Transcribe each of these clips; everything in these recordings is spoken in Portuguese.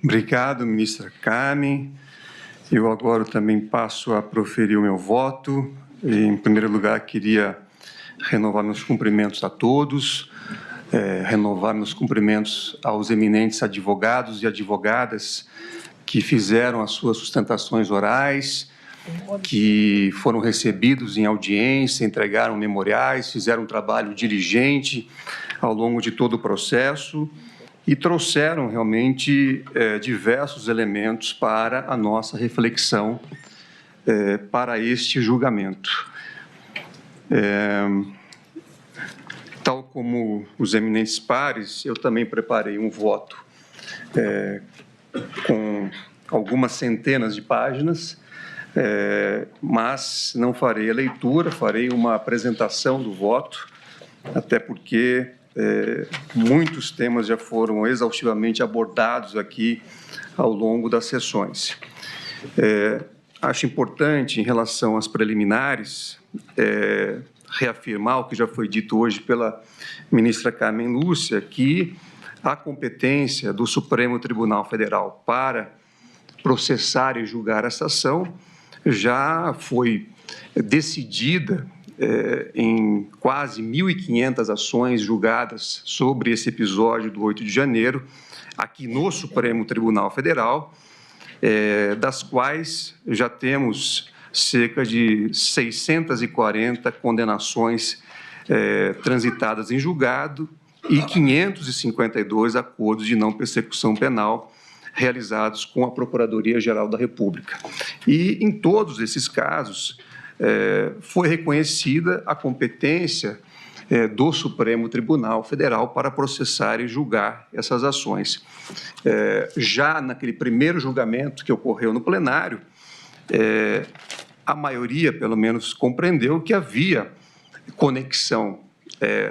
Obrigado, ministra Carmen. Eu agora também passo a proferir o meu voto. Em primeiro lugar, queria renovar meus cumprimentos a todos, renovar meus cumprimentos aos eminentes advogados e advogadas que fizeram as suas sustentações orais, que foram recebidos em audiência, entregaram memoriais, fizeram um trabalho diligente ao longo de todo o processo e trouxeram realmente diversos elementos para a nossa reflexão para este julgamento. Tal como os eminentes pares, eu também preparei um voto com algumas centenas de páginas, mas não farei a leitura, farei uma apresentação do voto, até porque muitos temas já foram exaustivamente abordados aqui ao longo das sessões. Acho importante, em relação às preliminares, reafirmar o que já foi dito hoje pela ministra Carmen Lúcia, que a competência do Supremo Tribunal Federal para processar e julgar essa ação já foi decidida em quase 1.500 ações julgadas sobre esse episódio do 8 de janeiro, aqui no Supremo Tribunal Federal, das quais já temos cerca de 640 condenações transitadas em julgado e 552 acordos de não persecução penal realizados com a Procuradoria-Geral da República. E, em todos esses casos, foi reconhecida a competência do Supremo Tribunal Federal para processar e julgar essas ações. Já naquele primeiro julgamento que ocorreu no plenário, a maioria, pelo menos, compreendeu que havia conexão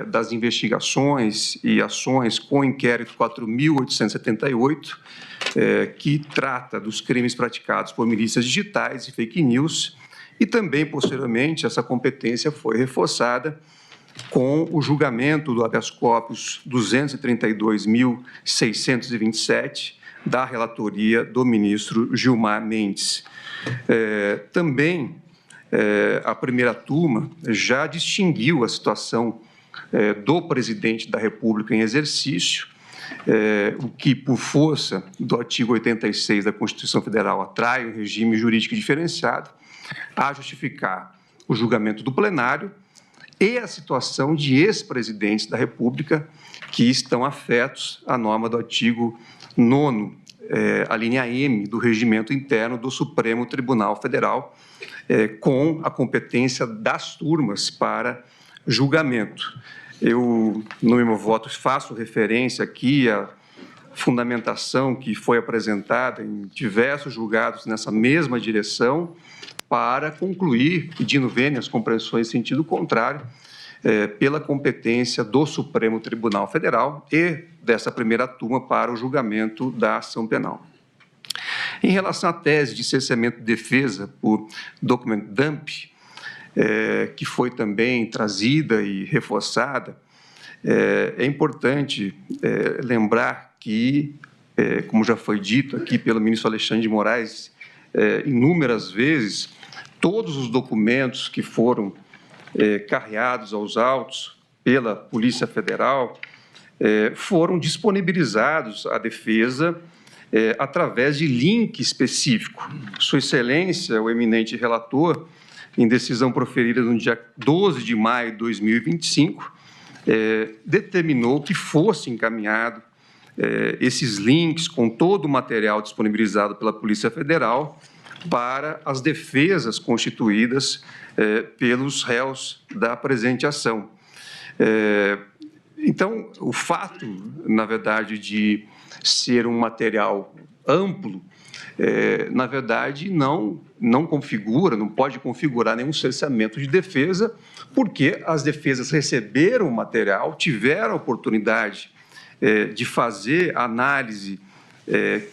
das investigações e ações com o inquérito 4.878, que trata dos crimes praticados por milícias digitais e fake news, e também, posteriormente, essa competência foi reforçada com o julgamento do habeas corpus 232.627, da relatoria do ministro Gilmar Mendes. Também a primeira turma já distinguiu a situação do presidente da República em exercício, o que, por força do artigo 86 da Constituição Federal, atrai um regime jurídico diferenciado, a justificar o julgamento do plenário e a situação de ex-presidentes da República que estão afetos à norma do artigo 9º, a linha M do Regimento Interno do Supremo Tribunal Federal, com a competência das turmas para julgamento. Eu, no meu voto, faço referência aqui à fundamentação que foi apresentada em diversos julgados nessa mesma direção, para concluir, pedindo vênias compreensões em sentido contrário, pela competência do Supremo Tribunal Federal e dessa primeira turma para o julgamento da ação penal. Em relação à tese de cerceamento de defesa por document dump, que foi também trazida e reforçada, é importante lembrar que, como já foi dito aqui pelo ministro Alexandre de Moraes, inúmeras vezes, todos os documentos que foram carreados aos autos pela Polícia Federal foram disponibilizados à defesa através de link específico. Sua Excelência, o eminente relator, em decisão proferida no dia 12 de maio de 2025, determinou que fosse encaminhado esses links com todo o material disponibilizado pela Polícia Federal para as defesas constituídas pelos réus da presente ação. Então, o fato, na verdade, de ser um material amplo, na verdade, não configura, não pode configurar nenhum cerceamento de defesa, porque as defesas receberam o material, tiveram a oportunidade de fazer a análise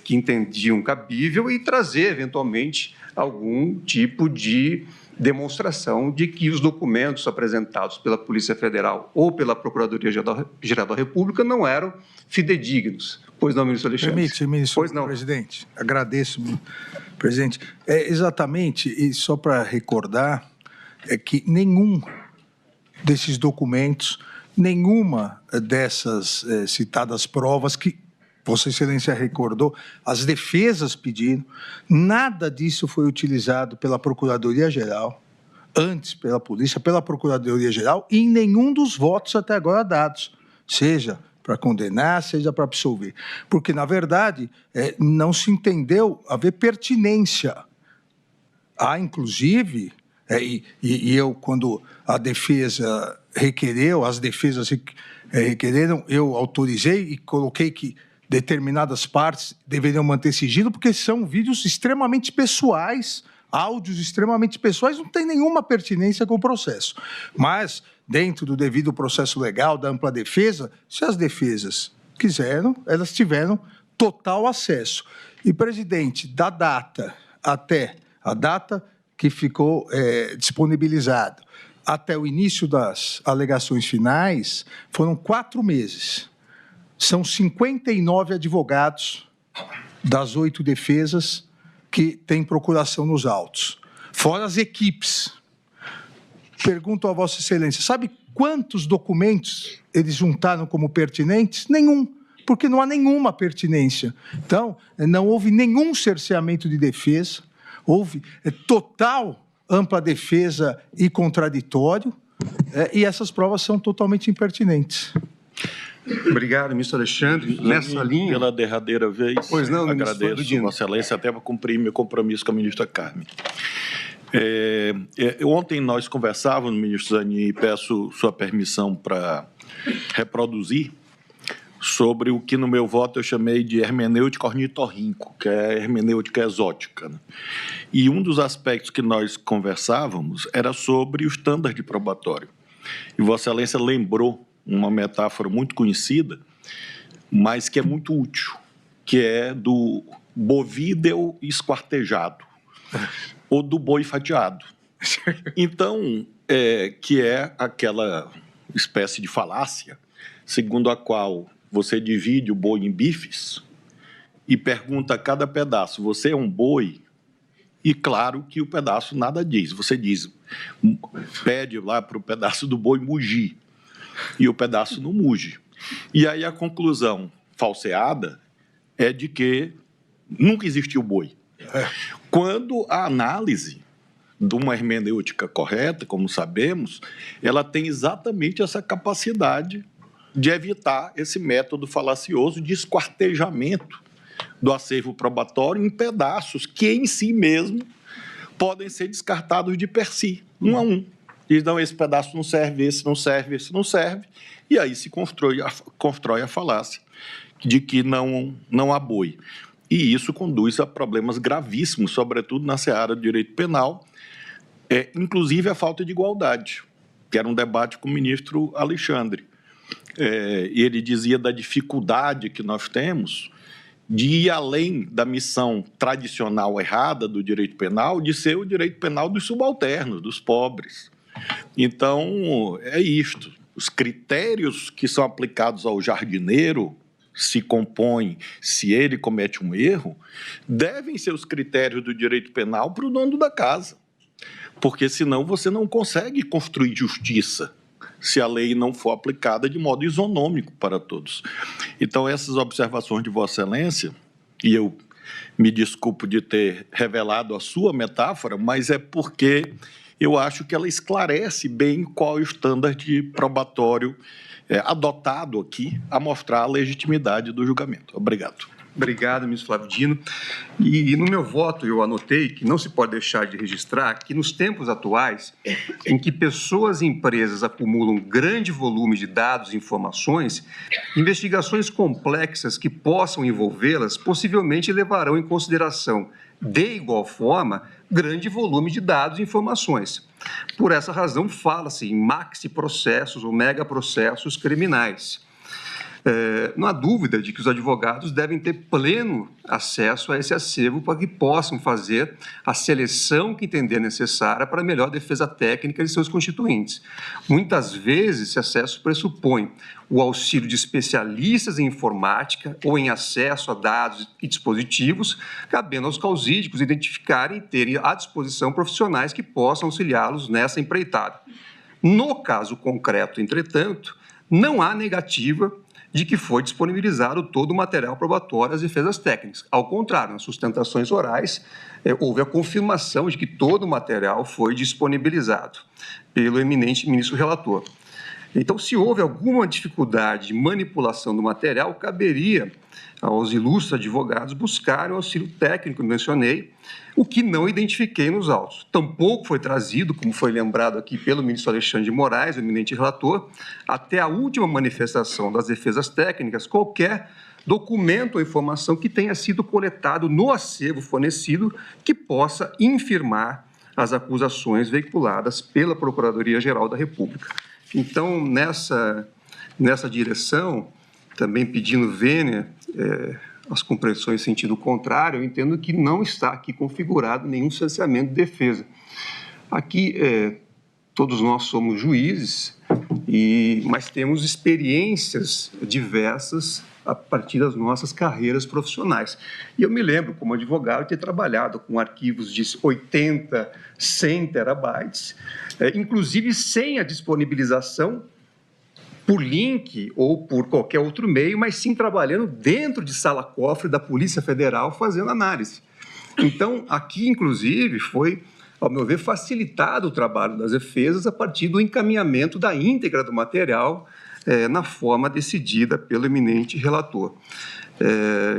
que entendiam cabível e trazer, eventualmente, algum tipo de demonstração de que os documentos apresentados pela Polícia Federal ou pela Procuradoria-Geral da República não eram fidedignos. Pois não, ministro Alexandre? Permite, ministro. Pois não. Presidente, agradeço, presidente. Exatamente, e só para recordar, é que nenhum desses documentos, nenhuma dessas citadas provas que Vossa Excelência recordou, as defesas pediram, nada disso foi utilizado pela Procuradoria-Geral, antes pela Polícia, pela Procuradoria-Geral, e em nenhum dos votos até agora dados, seja para condenar, seja para absolver. Porque, na verdade, não se entendeu haver pertinência. Há, inclusive, e eu, quando a defesa requereu, as defesas requereram, eu autorizei e coloquei que determinadas partes deveriam manter sigilo, porque são vídeos extremamente pessoais, áudios extremamente pessoais, não tem nenhuma pertinência com o processo. Mas, dentro do devido processo legal, da ampla defesa, se as defesas quiseram, elas tiveram total acesso. E, presidente, da data até a data que ficou disponibilizado, até o início das alegações finais, foram 4 meses. São 59 advogados das 8 defesas que têm procuração nos autos, fora as equipes. Pergunto a Vossa Excelência, sabe quantos documentos eles juntaram como pertinentes? Nenhum, porque não há nenhuma pertinência. Então, não houve nenhum cerceamento de defesa, houve total ampla defesa e contraditório, e essas provas são totalmente impertinentes. Obrigado, ministro Alexandre. Nessa linha... Pela derradeira vez, pois não, agradeço, Vossa Excelência, até para cumprir meu compromisso com a ministra Carmen. Ontem nós conversávamos, ministro Zanin, e peço sua permissão para reproduzir, sobre o que no meu voto eu chamei de hermenêutica ornitorrinco, que é hermenêutica exótica, né? E um dos aspectos que nós conversávamos era sobre o estándar de probatório. E Vossa Excelência lembrou uma metáfora muito conhecida, mas que é muito útil, que é do bovídeo esquartejado, ou do boi fatiado. Então, que é aquela espécie de falácia, segundo a qual você divide o boi em bifes e pergunta a cada pedaço, você é um boi? E claro que o pedaço nada diz. Você diz, pede lá para o pedaço do boi mugir, e o pedaço não muge. E aí a conclusão falseada é de que nunca existiu boi. Quando a análise de uma hermenêutica correta, como sabemos, ela tem exatamente essa capacidade de evitar esse método falacioso de esquartejamento do acervo probatório em pedaços que, em si mesmo, podem ser descartados de per si, um a um. Diz, não, esse pedaço não serve, esse não serve, esse não serve, e aí se constrói a falácia de que não há boi. E isso conduz a problemas gravíssimos, sobretudo na seara do direito penal, inclusive a falta de igualdade, que era um debate com o ministro Alexandre. E ele dizia da dificuldade que nós temos de ir além da missão tradicional errada do direito penal, de ser o direito penal dos subalternos, dos pobres. Então, é isto. Os critérios que são aplicados ao jardineiro se compõem se ele comete um erro, devem ser os critérios do direito penal para o dono da casa. Porque, senão, você não consegue construir justiça se a lei não for aplicada de modo isonômico para todos. Então, essas observações de Vossa Excelência, e eu me desculpo de ter revelado a sua metáfora, mas é porque eu acho que ela esclarece bem qual é o estándar de probatório adotado aqui a mostrar a legitimidade do julgamento. Obrigado. Obrigado, ministro Flávio Dino. E no meu voto eu anotei que não se pode deixar de registrar que nos tempos atuais, em que pessoas e empresas acumulam grande volume de dados e informações, investigações complexas que possam envolvê-las possivelmente levarão em consideração, de igual forma, grande volume de dados e informações. Por essa razão, fala-se em maxi-processos ou megaprocessos criminais. Não há dúvida de que os advogados devem ter pleno acesso a esse acervo para que possam fazer a seleção que entender necessária para a melhor defesa técnica de seus constituintes. Muitas vezes, esse acesso pressupõe o auxílio de especialistas em informática ou em acesso a dados e dispositivos, cabendo aos causídicos identificarem e terem à disposição profissionais que possam auxiliá-los nessa empreitada. No caso concreto, entretanto, não há negativa de que foi disponibilizado todo o material probatório às defesas técnicas. Ao contrário, nas sustentações orais, houve a confirmação de que todo o material foi disponibilizado pelo eminente ministro relator. Então, se houve alguma dificuldade de manipulação do material, caberia aos ilustres advogados buscarem o auxílio técnico que mencionei, o que não identifiquei nos autos. Tampouco foi trazido, como foi lembrado aqui pelo ministro Alexandre de Moraes, o eminente relator, até a última manifestação das defesas técnicas, qualquer documento ou informação que tenha sido coletado no acervo fornecido que possa infirmar as acusações veiculadas pela Procuradoria-Geral da República. Então, nessa direção, também pedindo vênia as compreensões em sentido contrário, eu entendo que não está aqui configurado nenhum cerceamento de defesa. Aqui, todos nós somos juízes, mas temos experiências diversas a partir das nossas carreiras profissionais. E eu me lembro, como advogado, de ter trabalhado com arquivos de 80, 100 terabytes, inclusive sem a disponibilização por link ou por qualquer outro meio, mas sim trabalhando dentro de sala-cofre da Polícia Federal fazendo análise. Então, aqui, inclusive, foi, ao meu ver, facilitado o trabalho das defesas a partir do encaminhamento da íntegra do material na forma decidida pelo eminente relator.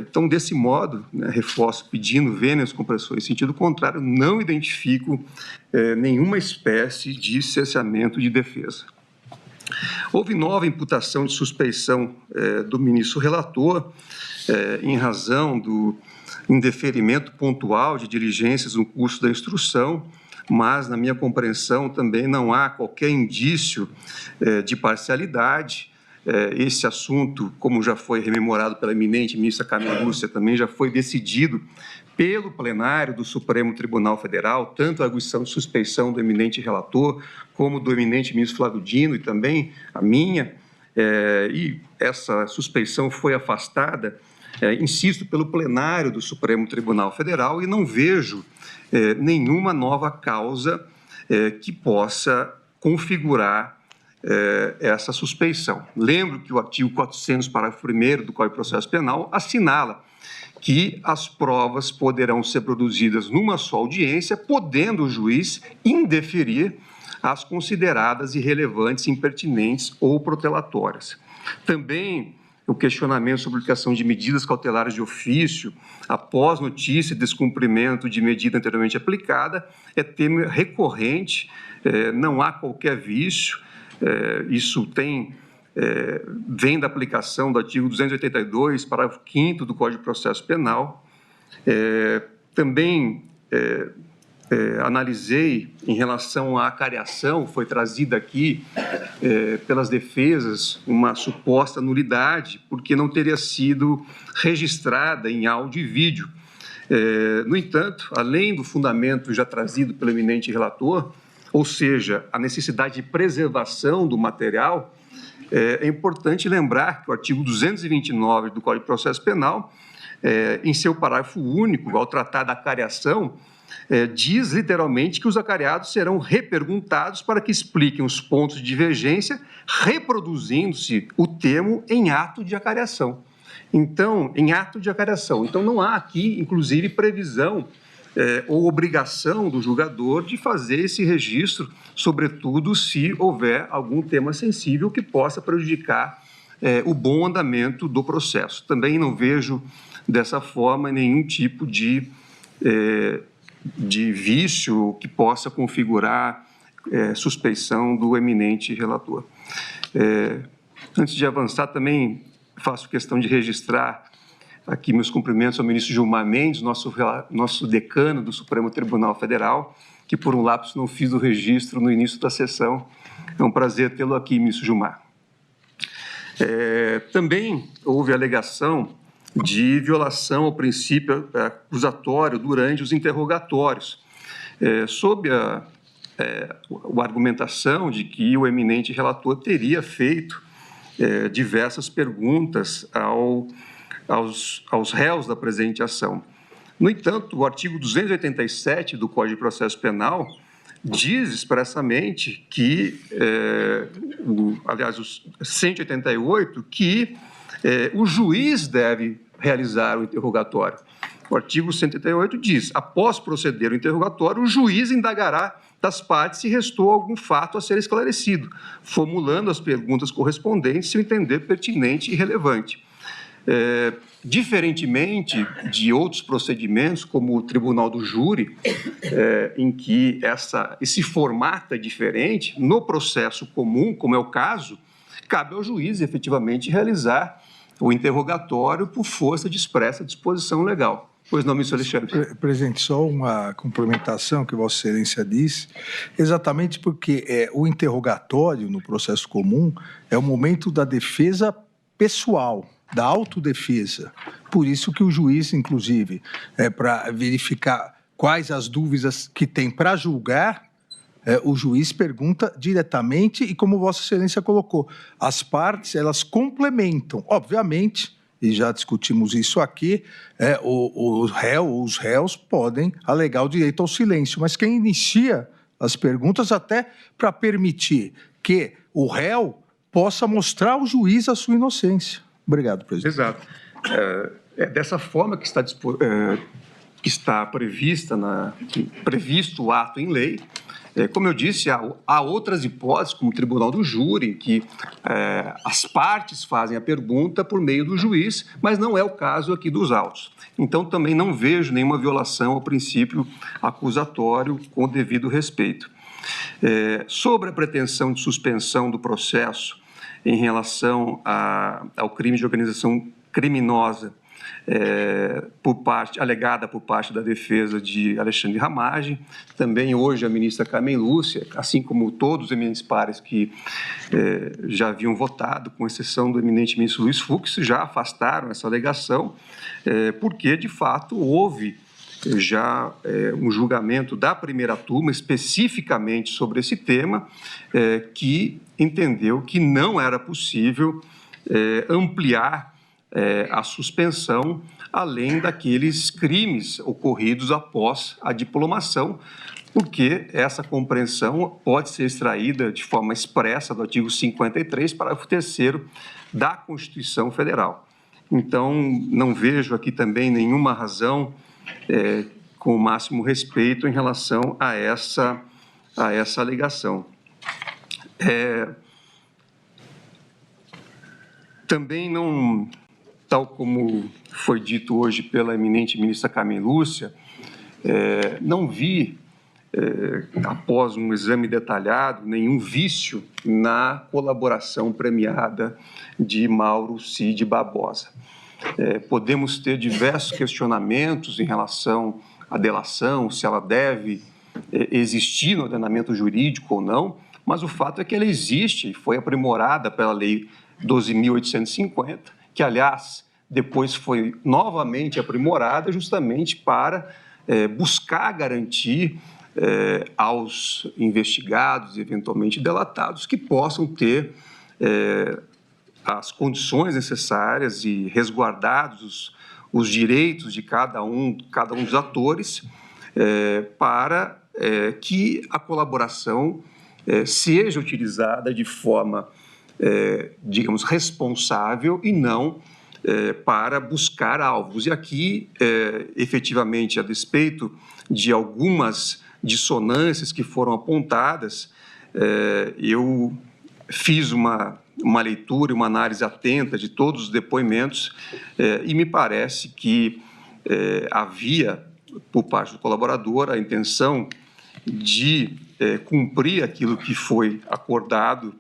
Então, desse modo, reforço pedindo vênia às compressões em sentido contrário, não identifico nenhuma espécie de cerceamento de defesa. Houve nova imputação de suspeição do ministro relator em razão do indeferimento pontual de diligências no curso da instrução, mas, na minha compreensão, também não há qualquer indício de parcialidade. Esse assunto, como já foi rememorado pela eminente ministra Carmen Lúcia, também já foi decidido pelo plenário do Supremo Tribunal Federal, tanto a arguição de suspeição do eminente relator, como do eminente ministro Flávio Dino e também a minha, e essa suspeição foi afastada, insisto, pelo plenário do Supremo Tribunal Federal e não vejo nenhuma nova causa que possa configurar essa suspeição. Lembro que o artigo 400, parágrafo 1º do Código de Processo Penal assinala que as provas poderão ser produzidas numa só audiência, podendo o juiz indeferir as consideradas irrelevantes, impertinentes ou protelatórias. Também o questionamento sobre a aplicação de medidas cautelares de ofício após notícia de descumprimento de medida anteriormente aplicada é tema recorrente, não há qualquer vício, isso vem da aplicação do artigo 282, parágrafo 5º do Código de Processo Penal. Também analisei em relação à acariação, foi trazida aqui pelas defesas uma suposta nulidade, porque não teria sido registrada em áudio e vídeo. No entanto, além do fundamento já trazido pelo eminente relator, ou seja, a necessidade de preservação do material, é importante lembrar que o artigo 229 do Código de Processo Penal, em seu parágrafo único, ao tratar da acariação, diz literalmente que os acariados serão reperguntados para que expliquem os pontos de divergência, reproduzindo-se o termo em ato de acariação. Então, em ato de acariação. Então, não há aqui, inclusive, previsão ou obrigação do julgador de fazer esse registro, sobretudo se houver algum tema sensível que possa prejudicar o bom andamento do processo. Também não vejo, dessa forma, nenhum tipo de vício que possa configurar suspeição do eminente relator. Antes de avançar, também faço questão de registrar aqui meus cumprimentos ao ministro Gilmar Mendes, nosso decano do Supremo Tribunal Federal, que por um lapso não fiz o registro no início da sessão. É um prazer tê-lo aqui, ministro Gilmar. Também houve alegação de violação ao princípio acusatório durante os interrogatórios, sob a argumentação de que o eminente relator teria feito diversas perguntas aos réus da presente ação. No entanto, o artigo 287 do Código de Processo Penal diz expressamente que, aliás, o 188, que o juiz deve realizar o interrogatório. O artigo 188 diz: após proceder o interrogatório, o juiz indagará das partes se restou algum fato a ser esclarecido, formulando as perguntas correspondentes se o entender pertinente e relevante. Diferentemente de outros procedimentos, como o Tribunal do Júri, em que esse formato é diferente, no processo comum, como é o caso, cabe ao juiz, efetivamente, realizar o interrogatório por força de expressa disposição legal. Pois não, ministro Alexandre. Presidente, só uma complementação que Vossa Excelência disse, exatamente porque o interrogatório no processo comum é o momento da defesa pessoal, da autodefesa. Por isso que o juiz, inclusive, para verificar quais as dúvidas que tem para julgar, o juiz pergunta diretamente e, como Vossa Excelência colocou, as partes, elas complementam. Obviamente, e já discutimos isso aqui, o réu ou os réus podem alegar o direito ao silêncio, mas quem inicia as perguntas até para permitir que o réu possa mostrar ao juiz a sua inocência. Obrigado, presidente. Exato. É dessa forma que está previsto o ato em lei. Como eu disse, há outras hipóteses, como o Tribunal do Júri, em que as partes fazem a pergunta por meio do juiz, mas não é o caso aqui dos autos. Então, também não vejo nenhuma violação ao princípio acusatório com o devido respeito. Sobre a pretensão de suspensão do processo em relação ao crime de organização criminosa, alegada por parte da defesa de Alexandre Ramagem. Também hoje a ministra Carmen Lúcia, assim como todos os eminentes pares que já haviam votado, com exceção do eminente ministro Luiz Fux, já afastaram essa alegação, porque, de fato, houve já um julgamento da primeira turma especificamente sobre esse tema, que entendeu que não era possível ampliar a suspensão, além daqueles crimes ocorridos após a diplomação, porque essa compreensão pode ser extraída de forma expressa do artigo 53, parágrafo 3º da Constituição Federal. Então, não vejo aqui também nenhuma razão, com o máximo respeito, em relação a essa alegação. Também não, tal como foi dito hoje pela eminente ministra Carmen Lúcia, não vi, após um exame detalhado, nenhum vício na colaboração premiada de Mauro Cid Barbosa. Podemos ter diversos questionamentos em relação à delação, se ela deve existir no ordenamento jurídico ou não, mas o fato é que ela existe e foi aprimorada pela Lei 12.850, que, aliás, depois foi novamente aprimorada justamente para buscar garantir aos investigados e eventualmente delatados que possam ter as condições necessárias e resguardados os direitos de cada um dos atores para que a colaboração seja utilizada de forma, digamos, responsável e não para buscar alvos. E aqui, efetivamente, a despeito de algumas dissonâncias que foram apontadas, eu fiz uma leitura e uma análise atenta de todos os depoimentos e me parece que havia, por parte do colaborador, a intenção de cumprir aquilo que foi acordado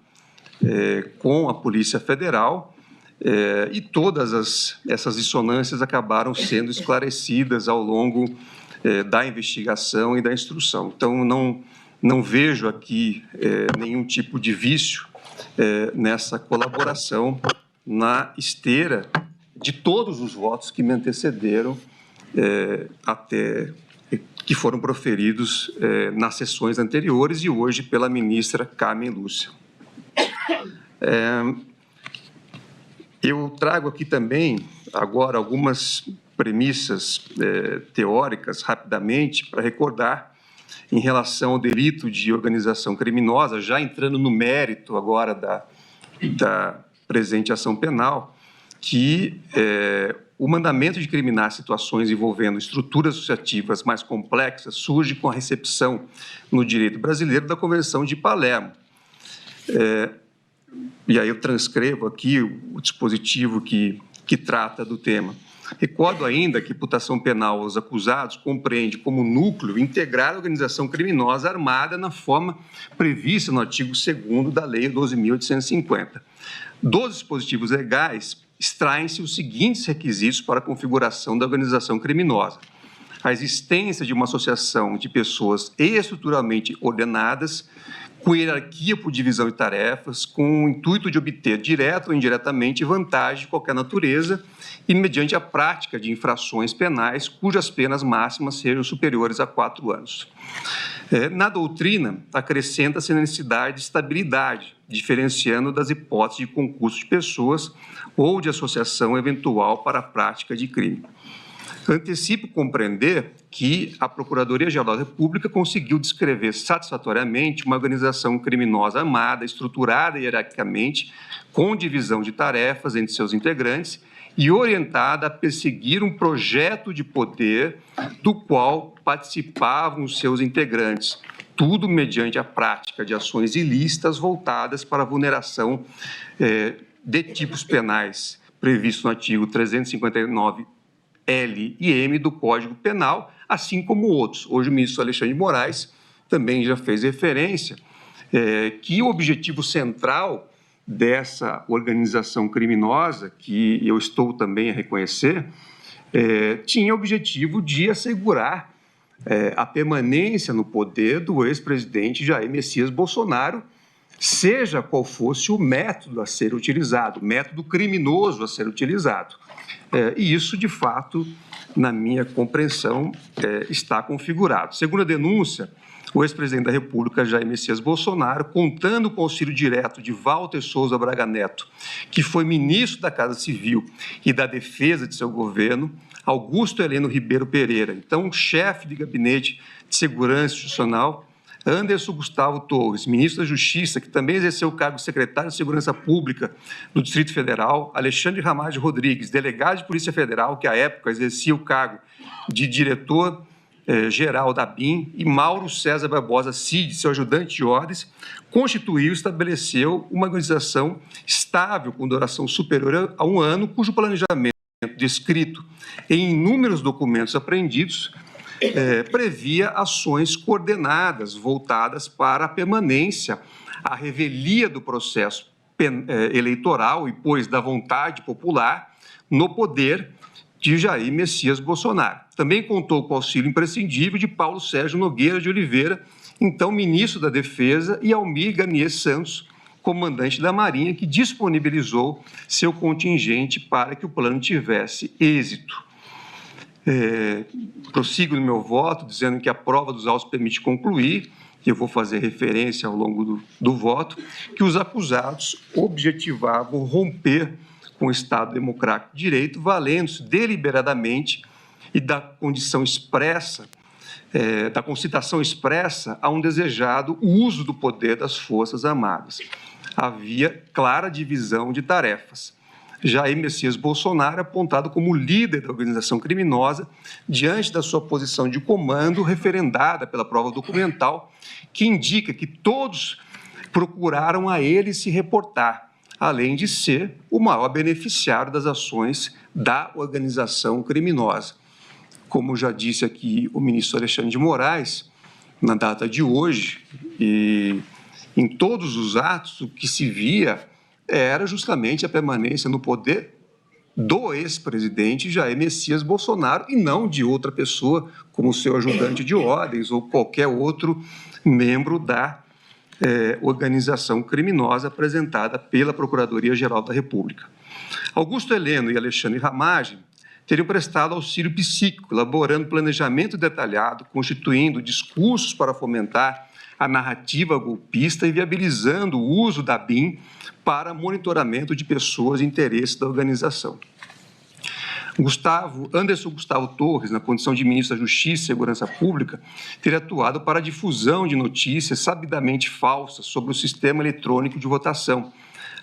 com a Polícia Federal, e todas essas dissonâncias acabaram sendo esclarecidas ao longo da investigação e da instrução. Então, não vejo aqui nenhum tipo de vício nessa colaboração na esteira de todos os votos que me antecederam que foram proferidos nas sessões anteriores e hoje pela ministra Carmen Lúcia. Eu trago aqui também, agora, algumas premissas teóricas, rapidamente, para recordar, em relação ao delito de organização criminosa, já entrando no mérito agora da presente ação penal, que o mandamento de criminar situações envolvendo estruturas associativas mais complexas surge com a recepção no direito brasileiro da Convenção de Palermo. E aí eu transcrevo aqui o dispositivo que trata do tema. Recordo ainda que a imputação penal aos acusados compreende como núcleo integrar a organização criminosa armada na forma prevista no artigo 2º da Lei 12.850. Dos dispositivos legais, extraem-se os seguintes requisitos para a configuração da organização criminosa: a existência de uma associação de pessoas estruturalmente ordenadas, com hierarquia por divisão de tarefas, com o intuito de obter, direta ou indiretamente, vantagem de qualquer natureza e mediante a prática de infrações penais cujas penas máximas sejam superiores a 4 anos. Na doutrina, acrescenta-se a necessidade de estabilidade, diferenciando das hipóteses de concurso de pessoas ou de associação eventual para a prática de crime. Antecipo compreender que a Procuradoria-Geral da República conseguiu descrever satisfatoriamente uma organização criminosa armada, estruturada hierarquicamente, com divisão de tarefas entre seus integrantes e orientada a perseguir um projeto de poder do qual participavam os seus integrantes, tudo mediante a prática de ações ilícitas voltadas para a vulneração de tipos penais previstos no artigo 359 L e M do Código Penal, assim como outros. Hoje o ministro Alexandre de Moraes também já fez referência que o objetivo central dessa organização criminosa, que eu estou também a reconhecer, tinha o objetivo de assegurar a permanência no poder do ex-presidente Jair Messias Bolsonaro, seja qual fosse o método a ser utilizado, o método criminoso a ser utilizado. E isso, de fato, na minha compreensão, está configurado. Segundo a denúncia, o ex-presidente da República, Jair Messias Bolsonaro, contando com o auxílio direto de Walter Souza Braga Neto, que foi ministro da Casa Civil e da Defesa de seu governo, Augusto Heleno Ribeiro Pereira, então chefe de Gabinete de Segurança Institucional, Anderson Gustavo Torres, ministro da Justiça, que também exerceu o cargo de secretário de Segurança Pública do Distrito Federal, Alexandre Ramage Rodrigues, delegado de Polícia Federal, que à época exercia o cargo de diretor-geral da BIM, e Mauro César Barbosa Cid, seu ajudante de ordens, constituiu e estabeleceu uma organização estável com duração superior a 1 ano, cujo planejamento descrito em inúmeros documentos apreendidos previa ações coordenadas voltadas para a permanência, a revelia do processo eleitoral e, pois, da vontade popular no poder de Jair Messias Bolsonaro. Também contou com o auxílio imprescindível de Paulo Sérgio Nogueira de Oliveira, então ministro da Defesa, e Almir Garnier Santos, comandante da Marinha, que disponibilizou seu contingente para que o plano tivesse êxito. Prossigo no meu voto, dizendo que a prova dos autos permite concluir, que eu vou fazer referência ao longo do voto, que os acusados objetivavam romper com o Estado Democrático de Direito, valendo-se deliberadamente e da condição expressa, da concitação expressa a um desejado uso do poder das Forças Armadas. Havia clara divisão de tarefas. Jair Messias Bolsonaro é apontado como líder da organização criminosa diante da sua posição de comando referendada pela prova documental, que indica que todos procuraram a ele se reportar, além de ser o maior beneficiário das ações da organização criminosa. Como já disse aqui o ministro Alexandre de Moraes, na data de hoje, e em todos os atos, o que se via era justamente a permanência no poder do ex-presidente Jair Messias Bolsonaro e não de outra pessoa, como seu ajudante de ordens ou qualquer outro membro da organização criminosa apresentada pela Procuradoria-Geral da República. Augusto Heleno e Alexandre Ramagem teriam prestado auxílio psíquico, elaborando planejamento detalhado, constituindo discursos para fomentar a narrativa golpista e viabilizando o uso da BIM para monitoramento de pessoas e interesses da organização. Anderson Gustavo Torres, na condição de ministro da Justiça e Segurança Pública, teria atuado para a difusão de notícias sabidamente falsas sobre o sistema eletrônico de votação,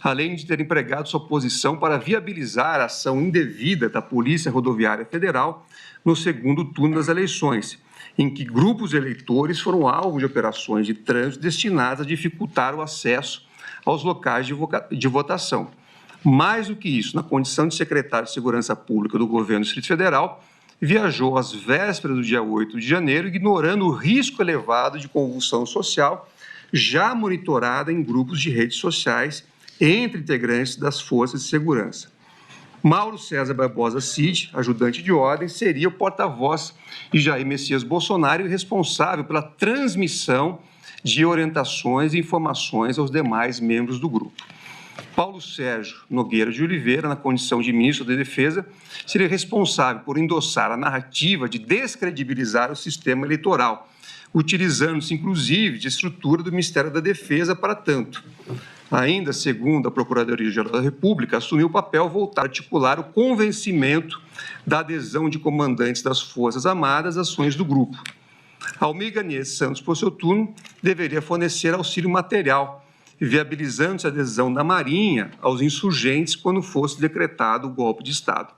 além de ter empregado sua posição para viabilizar a ação indevida da Polícia Rodoviária Federal no segundo turno das eleições, em que grupos de eleitores foram alvo de operações de trânsito destinadas a dificultar o acesso aos locais de votação. Mais do que isso, na condição de secretário de Segurança Pública do governo do Distrito Federal, viajou às vésperas do dia 8 de janeiro, ignorando o risco elevado de convulsão social, já monitorada em grupos de redes sociais entre integrantes das forças de segurança. Mauro César Barbosa Cid, ajudante de ordem, seria o porta-voz de Jair Messias Bolsonaro e responsável pela transmissão de orientações e informações aos demais membros do grupo. Paulo Sérgio Nogueira de Oliveira, na condição de ministro da Defesa, seria responsável por endossar a narrativa de descredibilizar o sistema eleitoral, utilizando-se, inclusive, de estrutura do Ministério da Defesa para tanto. Ainda, segundo a Procuradoria-Geral da República, assumiu o papel voltar a articular o convencimento da adesão de comandantes das Forças Armadas às ações do grupo. Almir Garnier Santos, por seu turno, deveria fornecer auxílio material, viabilizando a adesão da Marinha aos insurgentes quando fosse decretado o golpe de Estado.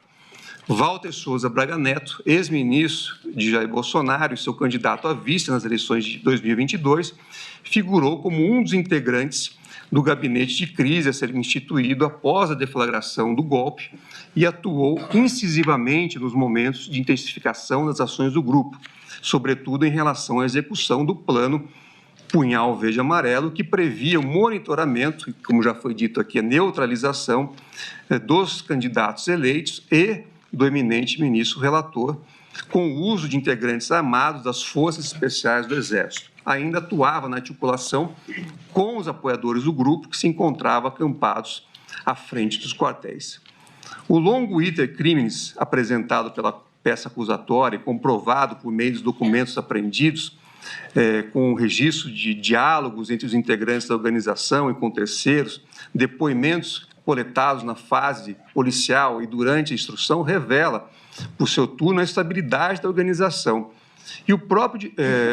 Walter Souza Braga Neto, ex-ministro de Jair Bolsonaro e seu candidato à vice nas eleições de 2022, figurou como um dos integrantes do gabinete de crise a ser instituído após a deflagração do golpe e atuou incisivamente nos momentos de intensificação das ações do grupo, sobretudo em relação à execução do plano Punhal Verde e Amarelo, que previa o monitoramento, e, como já foi dito aqui, a neutralização dos candidatos eleitos e do eminente ministro relator, com o uso de integrantes armados das Forças Especiais do Exército. Ainda atuava na articulação com os apoiadores do grupo, que se encontravam acampados à frente dos quartéis. O longo iter criminis apresentado pela peça acusatória e comprovado por meio dos documentos apreendidos, com o registro de diálogos entre os integrantes da organização e com terceiros, depoimentos coletados na fase policial e durante a instrução, revela, por seu turno, a estabilidade da organização e o próprio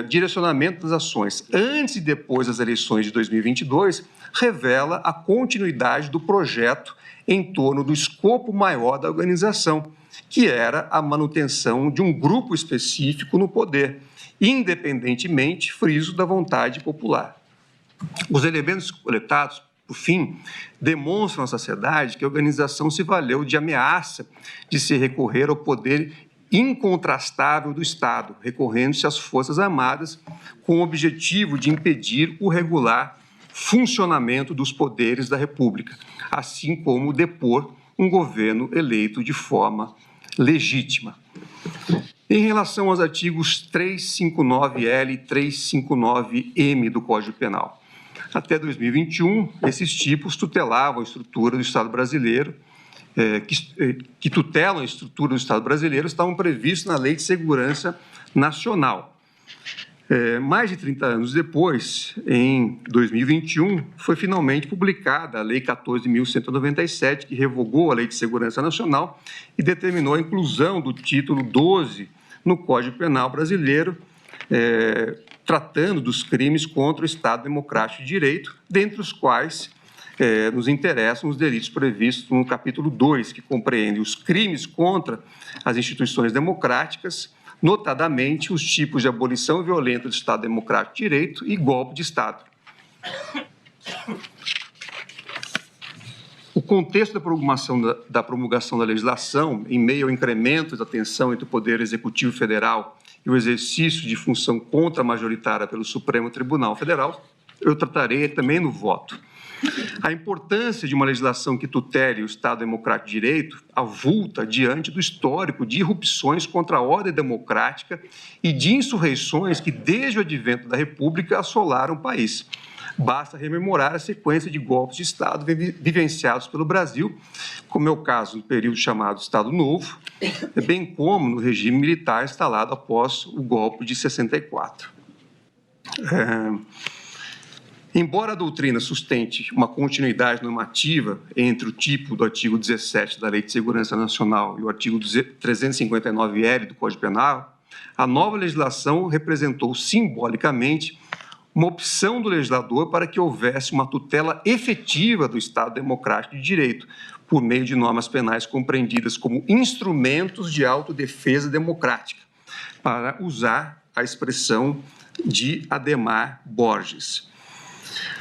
direcionamento das ações, antes e depois das eleições de 2022, revela a continuidade do projeto em torno do escopo maior da organização, que era a manutenção de um grupo específico no poder, independentemente, friso, da vontade popular. Os elementos coletados, por fim, demonstram à sociedade que a organização se valeu de ameaça de se recorrer ao poder incontrastável do Estado, recorrendo-se às Forças Armadas, com o objetivo de impedir o regular funcionamento dos poderes da República, assim como depor um governo eleito de forma legítima. Em relação aos artigos 359L e 359M do Código Penal, até 2021, esses tipos tutelavam a estrutura do Estado brasileiro, que tutelam a estrutura do Estado brasileiro, estavam previstos na Lei de Segurança Nacional. Mais de 30 anos depois, em 2021, foi finalmente publicada a Lei 14.197, que revogou a Lei de Segurança Nacional e determinou a inclusão do título 12 no Código Penal brasileiro, tratando dos crimes contra o Estado Democrático de Direito, dentre os quais nos interessam os delitos previstos no capítulo 2, que compreende os crimes contra as instituições democráticas, notadamente os tipos de abolição violenta do Estado Democrático de Direito e golpe de Estado. O contexto da promulgação da legislação, em meio ao incremento da tensão entre o Poder Executivo Federal e o exercício de função contra-majoritária pelo Supremo Tribunal Federal, eu tratarei também no voto. A importância de uma legislação que tutele o Estado Democrático de Direito avulta diante do histórico de irrupções contra a ordem democrática e de insurreições que, desde o advento da República, assolaram o país. Basta rememorar a sequência de golpes de Estado vivenciados pelo Brasil, como é o caso do período chamado Estado Novo, bem como no regime militar instalado após o golpe de 64. Embora a doutrina sustente uma continuidade normativa entre o tipo do artigo 17 da Lei de Segurança Nacional e o artigo 359-L do Código Penal, a nova legislação representou simbolicamente uma opção do legislador para que houvesse uma tutela efetiva do Estado Democrático de Direito, por meio de normas penais compreendidas como instrumentos de autodefesa democrática, para usar a expressão de Adhemar Borges.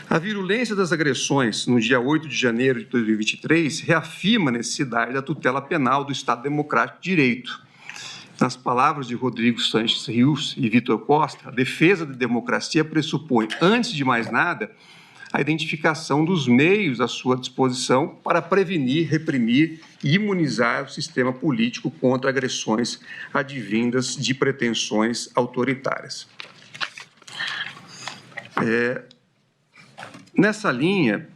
A virulência das agressões no dia 8 de janeiro de 2023 reafirma a necessidade da tutela penal do Estado Democrático de Direito. Nas palavras de Rodrigo Sanches Rios e Vitor Costa, a defesa da democracia pressupõe, antes de mais nada, a identificação dos meios à sua disposição para prevenir, reprimir e imunizar o sistema político contra agressões advindas de pretensões autoritárias. Nessa linha,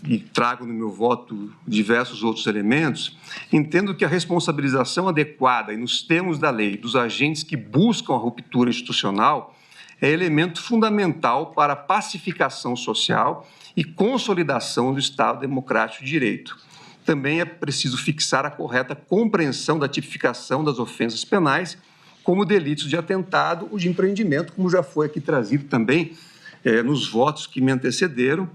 e trago no meu voto diversos outros elementos, entendo que a responsabilização adequada e nos termos da lei dos agentes que buscam a ruptura institucional é elemento fundamental para a pacificação social e consolidação do Estado Democrático de Direito. Também é preciso fixar a correta compreensão da tipificação das ofensas penais como delitos de atentado ou de empreendimento, como já foi aqui trazido também nos votos que me antecederam,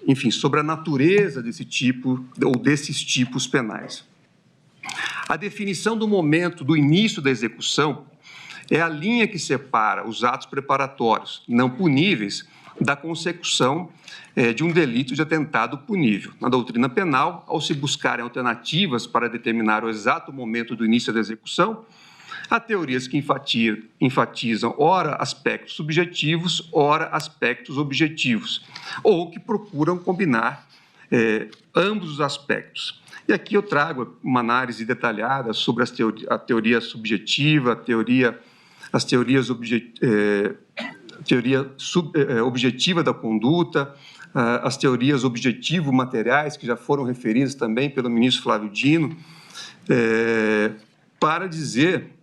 enfim, sobre a natureza desse tipo ou desses tipos penais. A definição do momento do início da execução é a linha que separa os atos preparatórios não puníveis da consecução de um delito de atentado punível. Na doutrina penal, ao se buscarem alternativas para determinar o exato momento do início da execução, há teorias que enfatizam, ora, aspectos subjetivos, ora, aspectos objetivos, ou que procuram combinar ambos os aspectos. E aqui eu trago uma análise detalhada sobre a teoria subjetiva, as teorias objetiva da conduta, as teorias objetivo-materiais, que já foram referidas também pelo ministro Flávio Dino, para dizer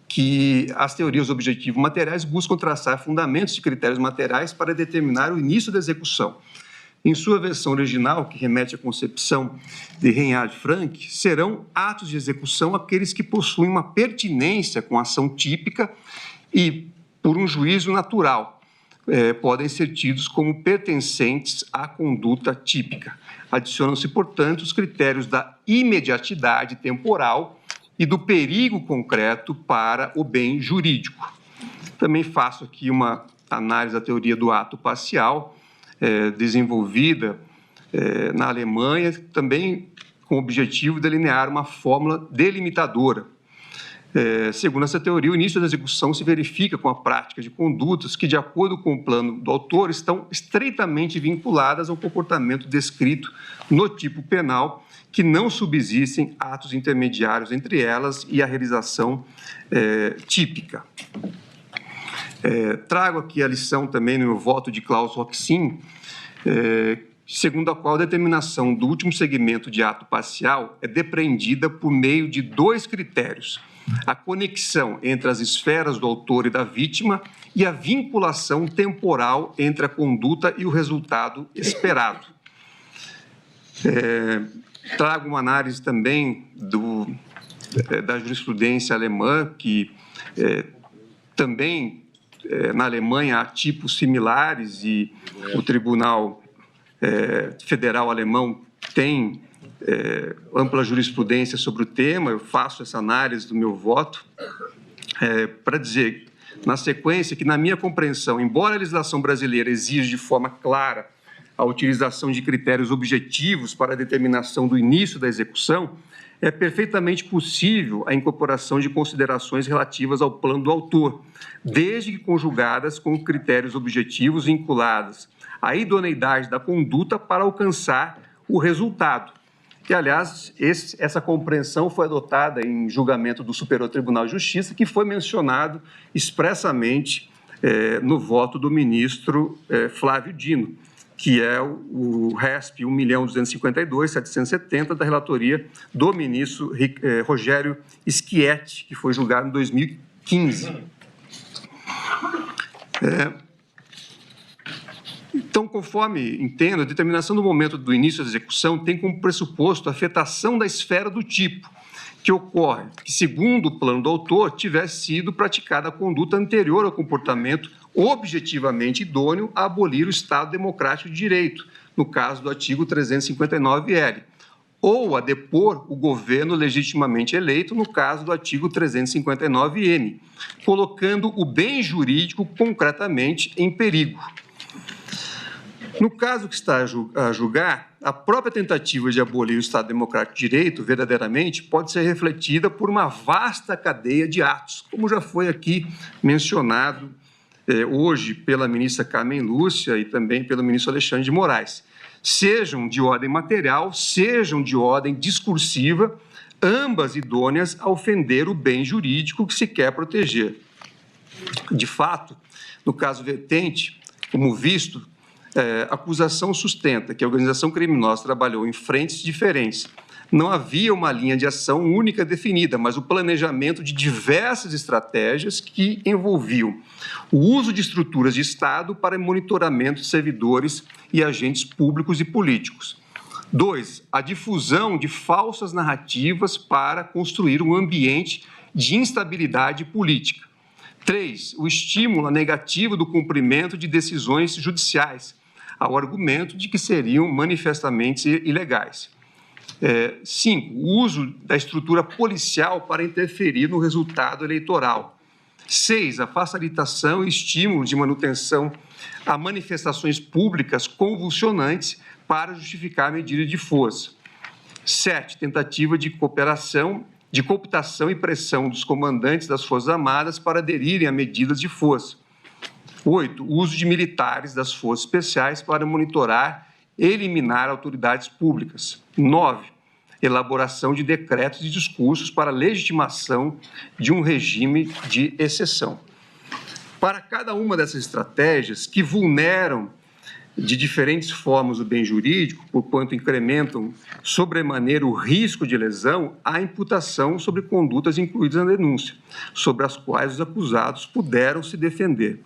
que as teorias objetivo-materiais buscam traçar fundamentos de critérios materiais para determinar o início da execução. Em sua versão original, que remete à concepção de Reinhard Frank, serão atos de execução aqueles que possuem uma pertinência com a ação típica e, por um juízo natural, podem ser tidos como pertencentes à conduta típica. Adicionam-se, portanto, os critérios da imediatidade temporal e do perigo concreto para o bem jurídico. Também faço aqui uma análise da teoria do ato parcial, desenvolvida na Alemanha, também com o objetivo de delinear uma fórmula delimitadora. Segundo essa teoria, o início da execução se verifica com a prática de condutas que, de acordo com o plano do autor, estão estreitamente vinculadas ao comportamento descrito no tipo penal, que não subsistem atos intermediários entre elas e a realização típica. Trago aqui a lição também no meu voto de Klaus Roxin, segundo a qual a determinação do último segmento de ato parcial é depreendida por meio de dois critérios: a conexão entre as esferas do autor e da vítima e a vinculação temporal entre a conduta e o resultado esperado. Trago uma análise também da jurisprudência alemã, que também na Alemanha há tipos similares e o Tribunal Federal Alemão tem ampla jurisprudência sobre o tema. Eu faço essa análise do meu voto para dizer, na sequência, que, na minha compreensão, embora a legislação brasileira exija de forma clara a utilização de critérios objetivos para a determinação do início da execução, é perfeitamente possível a incorporação de considerações relativas ao plano do autor, desde que conjugadas com critérios objetivos vinculados à idoneidade da conduta para alcançar o resultado. E, aliás, essa compreensão foi adotada em julgamento do Superior Tribunal de Justiça, que foi mencionado expressamente no voto do ministro Flávio Dino, que é o RESP 1.252.770 da relatoria do ministro Rogério Schietti, que foi julgado em 2015. Então, conforme entendo, a determinação do momento do início da execução tem como pressuposto a afetação da esfera do tipo, que ocorre que, segundo o plano do autor, tivesse sido praticada a conduta anterior ao comportamento objetivamente idôneo a abolir o Estado Democrático de Direito, no caso do artigo 359-L, ou a depor o governo legitimamente eleito, no caso do artigo 359-N, colocando o bem jurídico concretamente em perigo. No caso que está a julgar, a própria tentativa de abolir o Estado Democrático de Direito, verdadeiramente, pode ser refletida por uma vasta cadeia de atos, como já foi aqui mencionado hoje pela ministra Carmen Lúcia e também pelo ministro Alexandre de Moraes, sejam de ordem material, sejam de ordem discursiva, ambas idôneas a ofender o bem jurídico que se quer proteger. De fato, no caso vertente, como visto, a acusação sustenta que a organização criminosa trabalhou em frentes diferentes. Não havia uma linha de ação única definida, mas o planejamento de diversas estratégias que envolviam o uso de estruturas de Estado para monitoramento de servidores e agentes públicos e políticos. 2. A difusão de falsas narrativas para construir um ambiente de instabilidade política. 3. O estímulo negativo do cumprimento de decisões judiciais, ao argumento de que seriam manifestamente ilegais. 5. O uso da estrutura policial para interferir no resultado eleitoral. 6. A facilitação e estímulo de manutenção a manifestações públicas convulsionantes para justificar a medida de força. 7. Tentativa de cooptação e pressão dos comandantes das Forças Armadas para aderirem a medidas de força. 8. Uso de militares das Forças Especiais para monitorar e eliminar autoridades públicas. 9. Elaboração de decretos e discursos para legitimação de um regime de exceção. Para cada uma dessas estratégias, que vulneram de diferentes formas o bem jurídico, porquanto incrementam sobremaneira o risco de lesão, há imputação sobre condutas incluídas na denúncia, sobre as quais os acusados puderam se defender.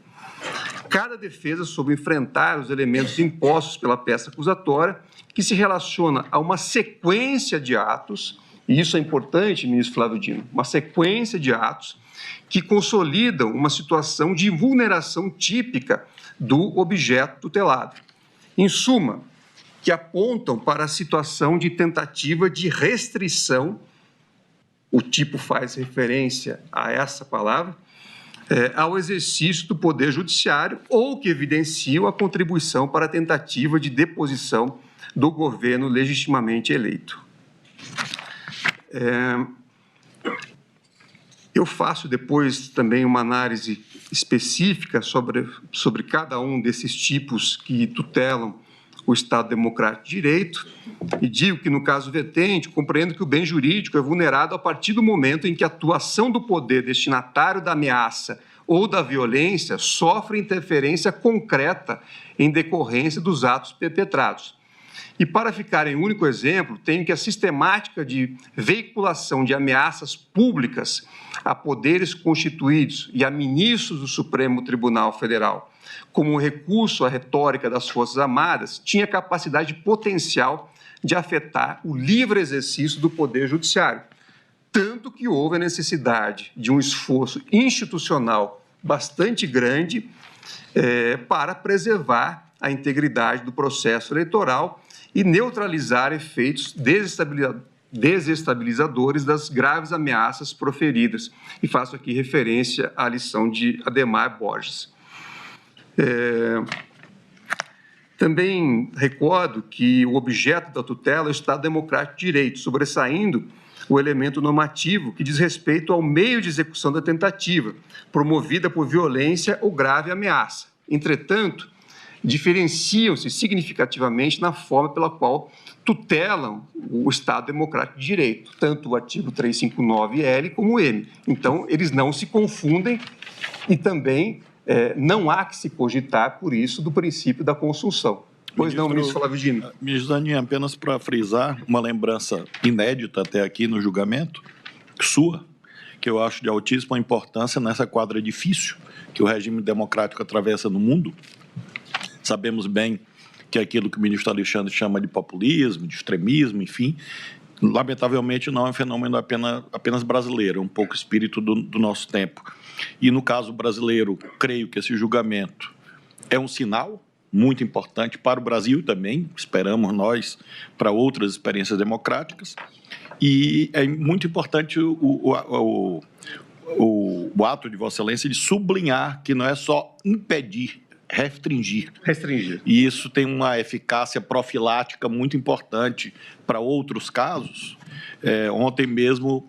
Cada defesa soube enfrentar os elementos impostos pela peça acusatória, que se relaciona a uma sequência de atos, e isso é importante, ministro Flávio Dino, uma sequência de atos que consolidam uma situação de vulneração típica do objeto tutelado. Em suma, que apontam para a situação de tentativa de restrição, o tipo faz referência a essa palavra, ao exercício do Poder Judiciário ou que evidenciam a contribuição para a tentativa de deposição do governo legitimamente eleito. Eu faço depois também uma análise específica sobre cada um desses tipos que tutelam o Estado Democrático de Direito e digo que, no caso vertente, compreendo que o bem jurídico é vulnerado a partir do momento em que a atuação do poder destinatário da ameaça ou da violência sofre interferência concreta em decorrência dos atos perpetrados. E, para ficar em único exemplo, tenho que a sistemática de veiculação de ameaças públicas a poderes constituídos e a ministros do Supremo Tribunal Federal, como um recurso à retórica das Forças Armadas, tinha capacidade potencial de afetar o livre exercício do Poder Judiciário, tanto que houve a necessidade de um esforço institucional bastante grande para preservar a integridade do processo eleitoral e neutralizar efeitos desestabilizadores das graves ameaças proferidas. E faço aqui referência à lição de Adhemar Borges. Também recordo que o objeto da tutela é o Estado Democrático de Direito, sobressaindo o elemento normativo que diz respeito ao meio de execução da tentativa, promovida por violência ou grave ameaça. Entretanto, diferenciam-se significativamente na forma pela qual tutelam o Estado Democrático de Direito, tanto o artigo 359-L como o M. Então, eles não se confundem e também não há que se cogitar, por isso, do princípio da consunção. Pois não, ministro Flávio Dino. Ministro Zanin, apenas para frisar uma lembrança inédita até aqui no julgamento, sua, que eu acho de altíssima importância nessa quadra difícil que o regime democrático atravessa no mundo. Sabemos bem que é aquilo que o ministro Alexandre chama de populismo, de extremismo, enfim, lamentavelmente não é um fenômeno apenas brasileiro, é um pouco espírito do nosso tempo. E no caso brasileiro, creio que esse julgamento é um sinal muito importante para o Brasil também, esperamos nós, para outras experiências democráticas, e é muito importante o ato de Vossa Excelência de sublinhar que não é só impedir, restringir. E isso tem uma eficácia profilática muito importante para outros casos. Ontem mesmo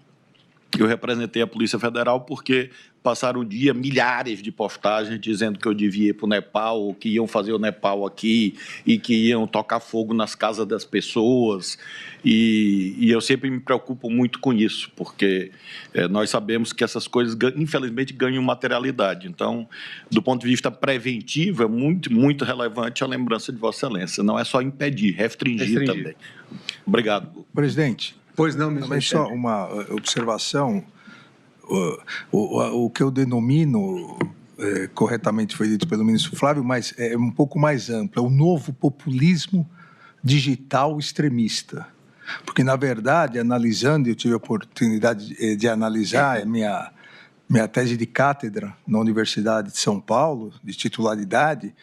eu representei a Polícia Federal porque passaram o dia milhares de postagens dizendo que eu devia ir para o Nepal, que iam fazer o Nepal aqui e que iam tocar fogo nas casas das pessoas. E eu sempre me preocupo muito com isso, porque nós sabemos que essas coisas, infelizmente, ganham materialidade. Então, do ponto de vista preventivo, é muito, muito relevante a lembrança de Vossa Excelência. Não é só impedir, restringir. Também. Obrigado. Presidente. Pois não, ministro. Também só uma observação. O que eu denomino, corretamente foi dito pelo ministro Flávio, mas é um pouco mais amplo, é o novo populismo digital extremista. Porque, na verdade, analisando, eu tive a oportunidade de analisar minha tese de cátedra na Universidade de São Paulo, de titularidade,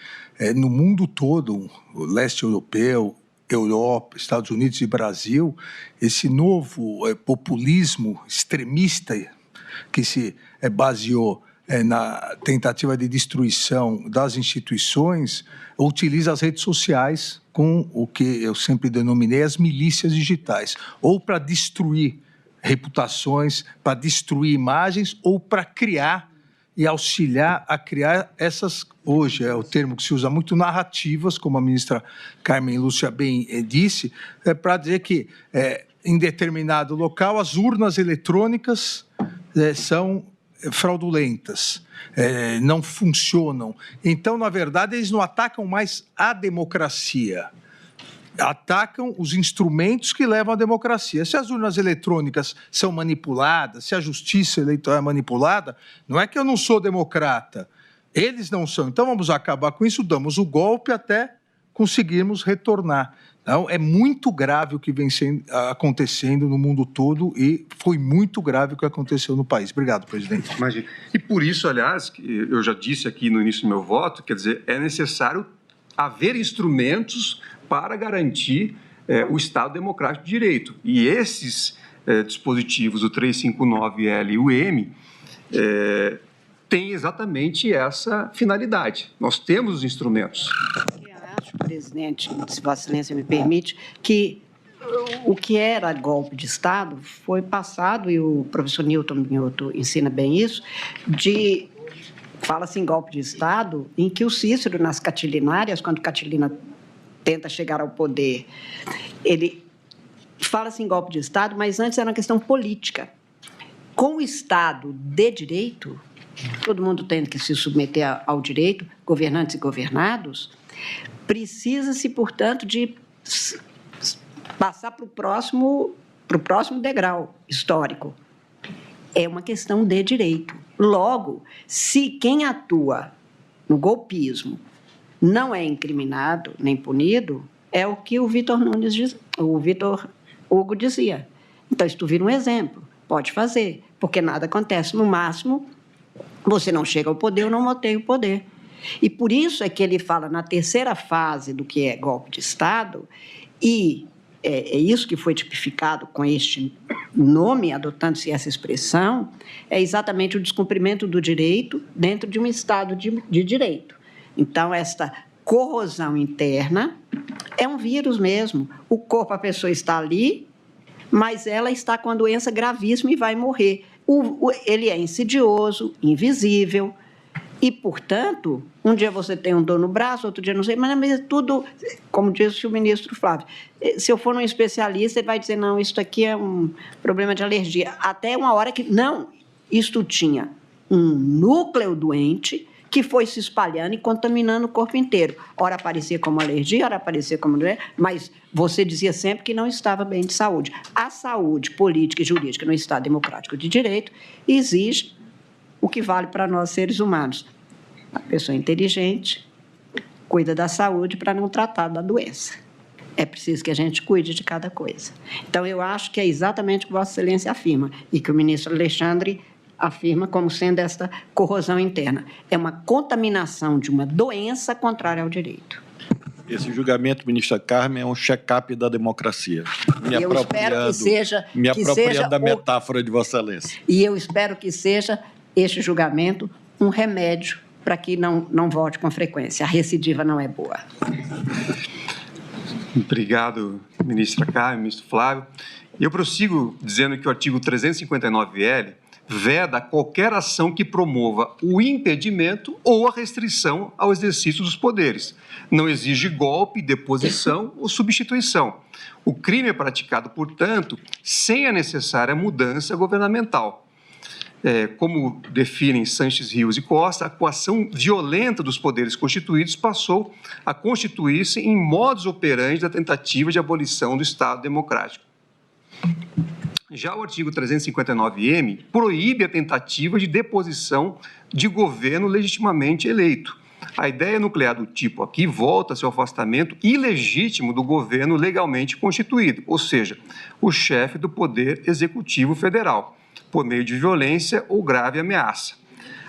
no mundo todo, o leste europeu, Europa, Estados Unidos e Brasil, esse novo populismo extremista que se baseou na tentativa de destruição das instituições, utiliza as redes sociais com o que eu sempre denominei as milícias digitais, ou para destruir reputações, para destruir imagens, ou para criar e auxiliar a criar essas, hoje é o termo que se usa muito, narrativas, como a ministra Carmen Lúcia bem disse, para dizer que em determinado local as urnas eletrônicas são fraudulentas, não funcionam. Então, na verdade, eles não atacam mais a democracia, atacam os instrumentos que levam à democracia. Se as urnas eletrônicas são manipuladas, se a justiça eleitoral é manipulada, não é que eu não sou democrata, eles não são. Então, vamos acabar com isso, damos o golpe até conseguirmos retornar. Então, é muito grave o que vem acontecendo no mundo todo e foi muito grave o que aconteceu no país. Obrigado, presidente. Imagina. E por isso, aliás, eu já disse aqui no início do meu voto, quer dizer, é necessário haver instrumentos para garantir o Estado Democrático de Direito. E esses dispositivos, o 359L e o M, têm exatamente essa finalidade. Nós temos os instrumentos. Presidente, se Vossa Excelência me permite, que o que era golpe de Estado foi passado, e o professor Newton Minhoto ensina bem isso, fala-se em golpe de Estado, em que o Cícero, nas Catilinárias, quando Catilina tenta chegar ao poder, ele fala-se em golpe de Estado, mas antes era uma questão política. Com o Estado de direito, todo mundo tendo que se submeter ao direito, governantes e governados, precisa-se, portanto, de passar para o próximo degrau histórico. É uma questão de direito. Logo, se quem atua no golpismo não é incriminado nem punido, é o que o Vitor Hugo dizia. Então, isso tu vira um exemplo. Pode fazer, porque nada acontece. No máximo, você não chega ao poder ou não mantém o poder. E por isso é que ele fala na terceira fase do que é golpe de Estado, e é isso que foi tipificado com este nome, adotando-se essa expressão, é exatamente o descumprimento do direito dentro de um Estado de direito. Então, esta corrosão interna é um vírus mesmo. O corpo, a pessoa está ali, mas ela está com a doença gravíssima e vai morrer. Ele é insidioso, invisível, e, portanto, um dia você tem um dor no braço, outro dia não sei, mas é tudo, como disse o ministro Flávio, se eu for um especialista, ele vai dizer, não, isso aqui é um problema de alergia. Até uma hora que, não, isto tinha um núcleo doente que foi se espalhando e contaminando o corpo inteiro. Ora aparecia como alergia, ora aparecia como doença, mas você dizia sempre que não estava bem de saúde. A saúde política e jurídica no Estado Democrático de Direito exige o que vale para nós, seres humanos. A pessoa inteligente cuida da saúde para não tratar da doença. É preciso que a gente cuide de cada coisa. Então, eu acho que é exatamente o que Vossa Excelência afirma e que o ministro Alexandre afirma como sendo esta corrosão interna. É uma contaminação de uma doença contrária ao direito. Esse julgamento, ministra Carmen, é um check-up da democracia. Eu espero que seja... Me apropriando da metáfora de Vossa Excelência. E eu espero que seja este julgamento um remédio para que não volte com frequência. A recidiva não é boa. Obrigado, ministra Carmen, ministro Flávio. Eu prossigo dizendo que o artigo 359-L veda qualquer ação que promova o impedimento ou a restrição ao exercício dos poderes. Não exige golpe, deposição ou substituição. O crime é praticado, portanto, sem a necessária mudança governamental. Como definem Sanches, Rios e Costa, a coação violenta dos poderes constituídos passou a constituir-se em modus operandi da tentativa de abolição do Estado democrático. Já o artigo 359-M proíbe a tentativa de deposição de governo legitimamente eleito. A ideia nuclear do tipo aqui volta-se ao afastamento ilegítimo do governo legalmente constituído, ou seja, o chefe do Poder Executivo Federal, por meio de violência ou grave ameaça.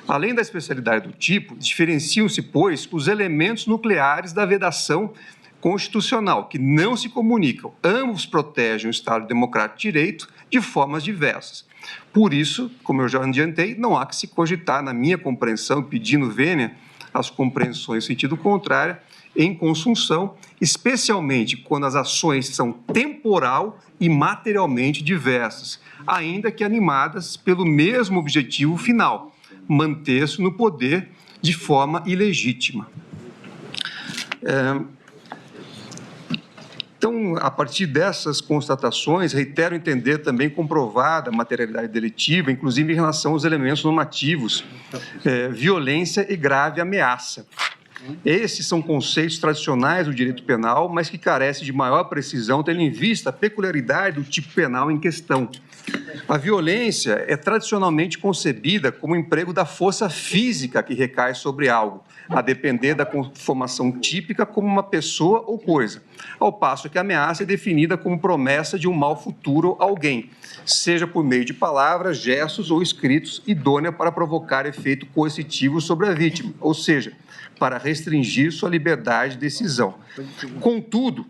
Além da especialidade do tipo, diferenciam-se, pois, os elementos nucleares da vedação constitucional, que não se comunicam. Ambos protegem o Estado Democrático de Direito de formas diversas. Por isso, como eu já adiantei, não há que se cogitar, na minha compreensão, pedindo vênia às compreensões em sentido contrário, em consunção, especialmente quando as ações são temporal e materialmente diversas, ainda que animadas pelo mesmo objetivo final, manter-se no poder de forma ilegítima. Então, a partir dessas constatações, reitero entender também comprovada a materialidade delitiva, inclusive em relação aos elementos normativos, violência e grave ameaça. Esses são conceitos tradicionais do direito penal, mas que carecem de maior precisão, tendo em vista a peculiaridade do tipo penal em questão. A violência é tradicionalmente concebida como emprego da força física que recai sobre algo, a depender da conformação típica como uma pessoa ou coisa, ao passo que a ameaça é definida como promessa de um mal futuro a alguém, seja por meio de palavras, gestos ou escritos, idônea para provocar efeito coercitivo sobre a vítima, ou seja, para restringir sua liberdade de decisão. Contudo,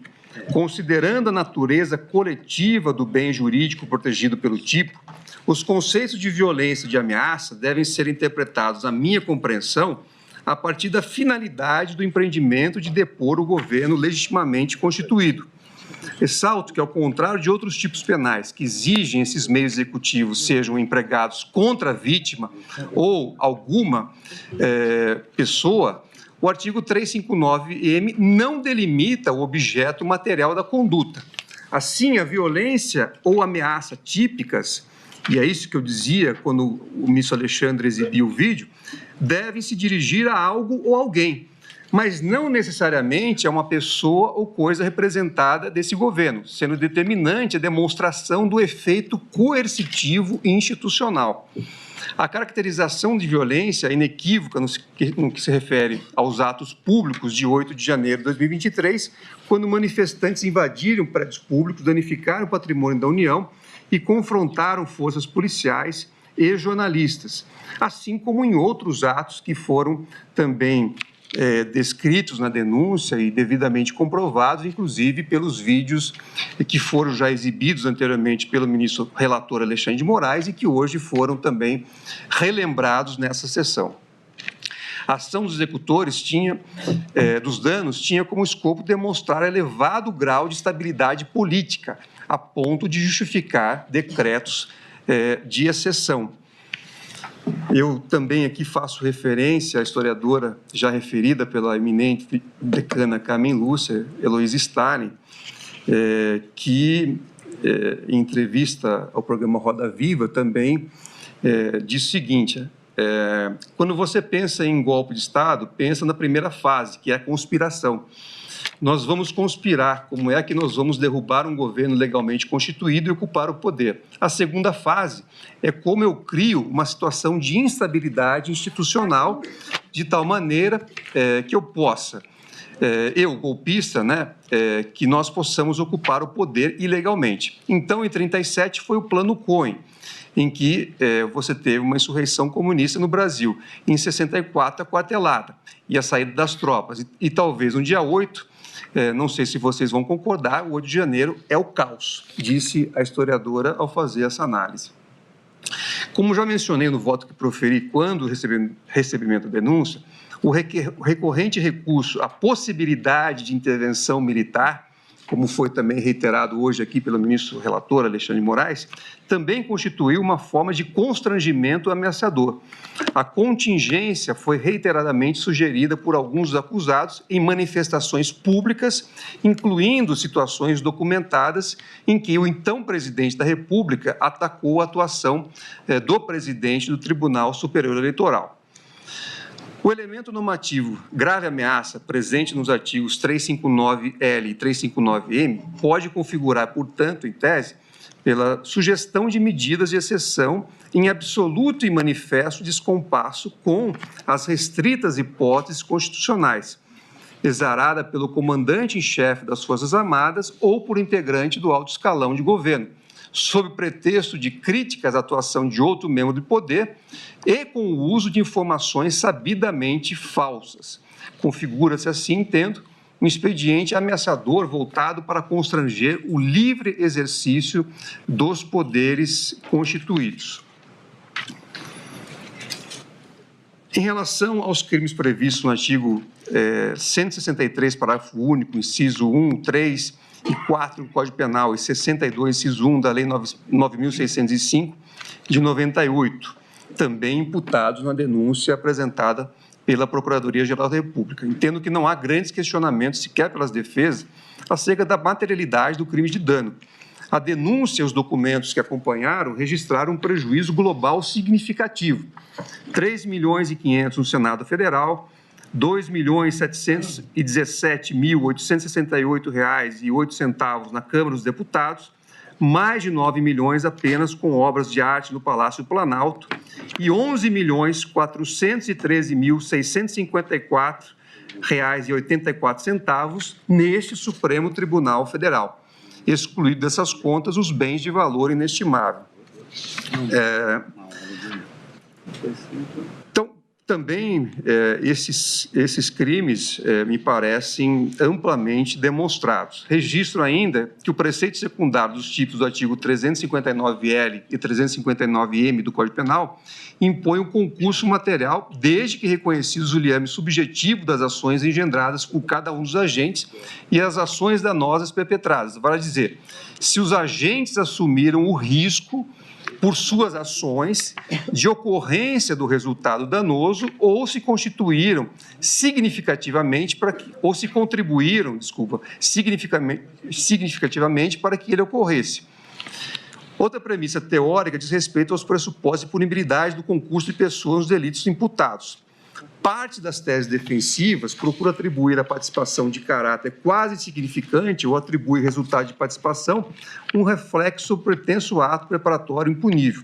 considerando a natureza coletiva do bem jurídico protegido pelo tipo, os conceitos de violência e de ameaça devem ser interpretados, na minha compreensão, a partir da finalidade do empreendimento de depor o governo legitimamente constituído. Ressalto que, ao contrário de outros tipos penais que exigem esses meios executivos sejam empregados contra a vítima ou alguma pessoa, o artigo 359-M não delimita o objeto material da conduta. Assim, a violência ou ameaça típicas, e é isso que eu dizia quando o ministro Alexandre exibiu o vídeo, devem se dirigir a algo ou alguém, mas não necessariamente a uma pessoa ou coisa representada desse governo, sendo determinante a demonstração do efeito coercitivo e institucional. A caracterização de violência é inequívoca no que se refere aos atos públicos de 8 de janeiro de 2023, quando manifestantes invadiram prédios públicos, danificaram o patrimônio da União e confrontaram forças policiais e jornalistas, assim como em outros atos que foram também descritos na denúncia e devidamente comprovados, inclusive pelos vídeos que foram já exibidos anteriormente pelo ministro relator Alexandre de Moraes e que hoje foram também relembrados nessa sessão. A ação dos executores dos danos tinha como escopo demonstrar elevado grau de estabilidade política, a ponto de justificar decretos de exceção. Eu também aqui faço referência à historiadora já referida pela eminente decana Carmen Lúcia, Heloísa Stalin, que, em entrevista ao programa Roda Viva, também diz o seguinte: quando você pensa em golpe de Estado, pensa na primeira fase, que é a conspiração. Nós vamos conspirar como é que nós vamos derrubar um governo legalmente constituído e ocupar o poder. A segunda fase é como eu crio uma situação de instabilidade institucional de tal maneira que eu possa, eu, golpista, que nós possamos ocupar o poder ilegalmente. Então, em 1937, foi o Plano Cohen, em que você teve uma insurreição comunista no Brasil. Em 64, a quartelada e a saída das tropas. E talvez no dia 8, não sei se vocês vão concordar, o 8 de janeiro é o caos, disse a historiadora ao fazer essa análise. Como já mencionei no voto que proferi quando recebimento da denúncia, o recorrente recurso à possibilidade de intervenção militar, como foi também reiterado hoje aqui pelo ministro relator Alexandre de Moraes, também constituiu uma forma de constrangimento ameaçador. A contingência foi reiteradamente sugerida por alguns dos acusados em manifestações públicas, incluindo situações documentadas em que o então presidente da República atacou a atuação do presidente do Tribunal Superior Eleitoral. O elemento normativo grave ameaça, presente nos artigos 359L e 359M, pode configurar, portanto, em tese, pela sugestão de medidas de exceção em absoluto e manifesto descompasso com as restritas hipóteses constitucionais, exarada pelo comandante em chefe das Forças Armadas ou por integrante do alto escalão de governo, sob pretexto de críticas à atuação de outro membro do poder e com o uso de informações sabidamente falsas. Configura-se assim, entendo, um expediente ameaçador voltado para constranger o livre exercício dos poderes constituídos. Em relação aos crimes previstos no artigo 163, parágrafo único, inciso 1, 3 e 4 do Código Penal e 62, inciso 1 da Lei 9.605, de 98, também imputados na denúncia apresentada pela Procuradoria-Geral da República. Entendo que não há grandes questionamentos, sequer pelas defesas, acerca da materialidade do crime de dano. A denúncia e os documentos que acompanharam registraram um prejuízo global significativo. 3.500.000 no Senado Federal, R$ 2.717.868,08 na Câmara dos Deputados, mais de 9 milhões apenas com obras de arte no Palácio do Planalto e R$ 11.413.654,84 neste Supremo Tribunal Federal, excluído dessas contas os bens de valor inestimável. Então, também esses crimes me parecem amplamente demonstrados. Registro ainda que o preceito secundário dos tipos do artigo 359L e 359M do Código Penal impõe o concurso material desde que reconhecidos o liame subjetivo das ações engendradas por cada um dos agentes e as ações danosas perpetradas. Vale dizer, se os agentes assumiram o risco por suas ações de ocorrência do resultado danoso ou se constituíram significativamente para que, ou se contribuíram, significativamente para que ele ocorresse. Outra premissa teórica diz respeito aos pressupostos de punibilidade do concurso de pessoas nos delitos imputados. Parte das teses defensivas procura atribuir à participação de caráter quase insignificante ou atribui resultado de participação um reflexo sobre o pretenso ato preparatório impunível.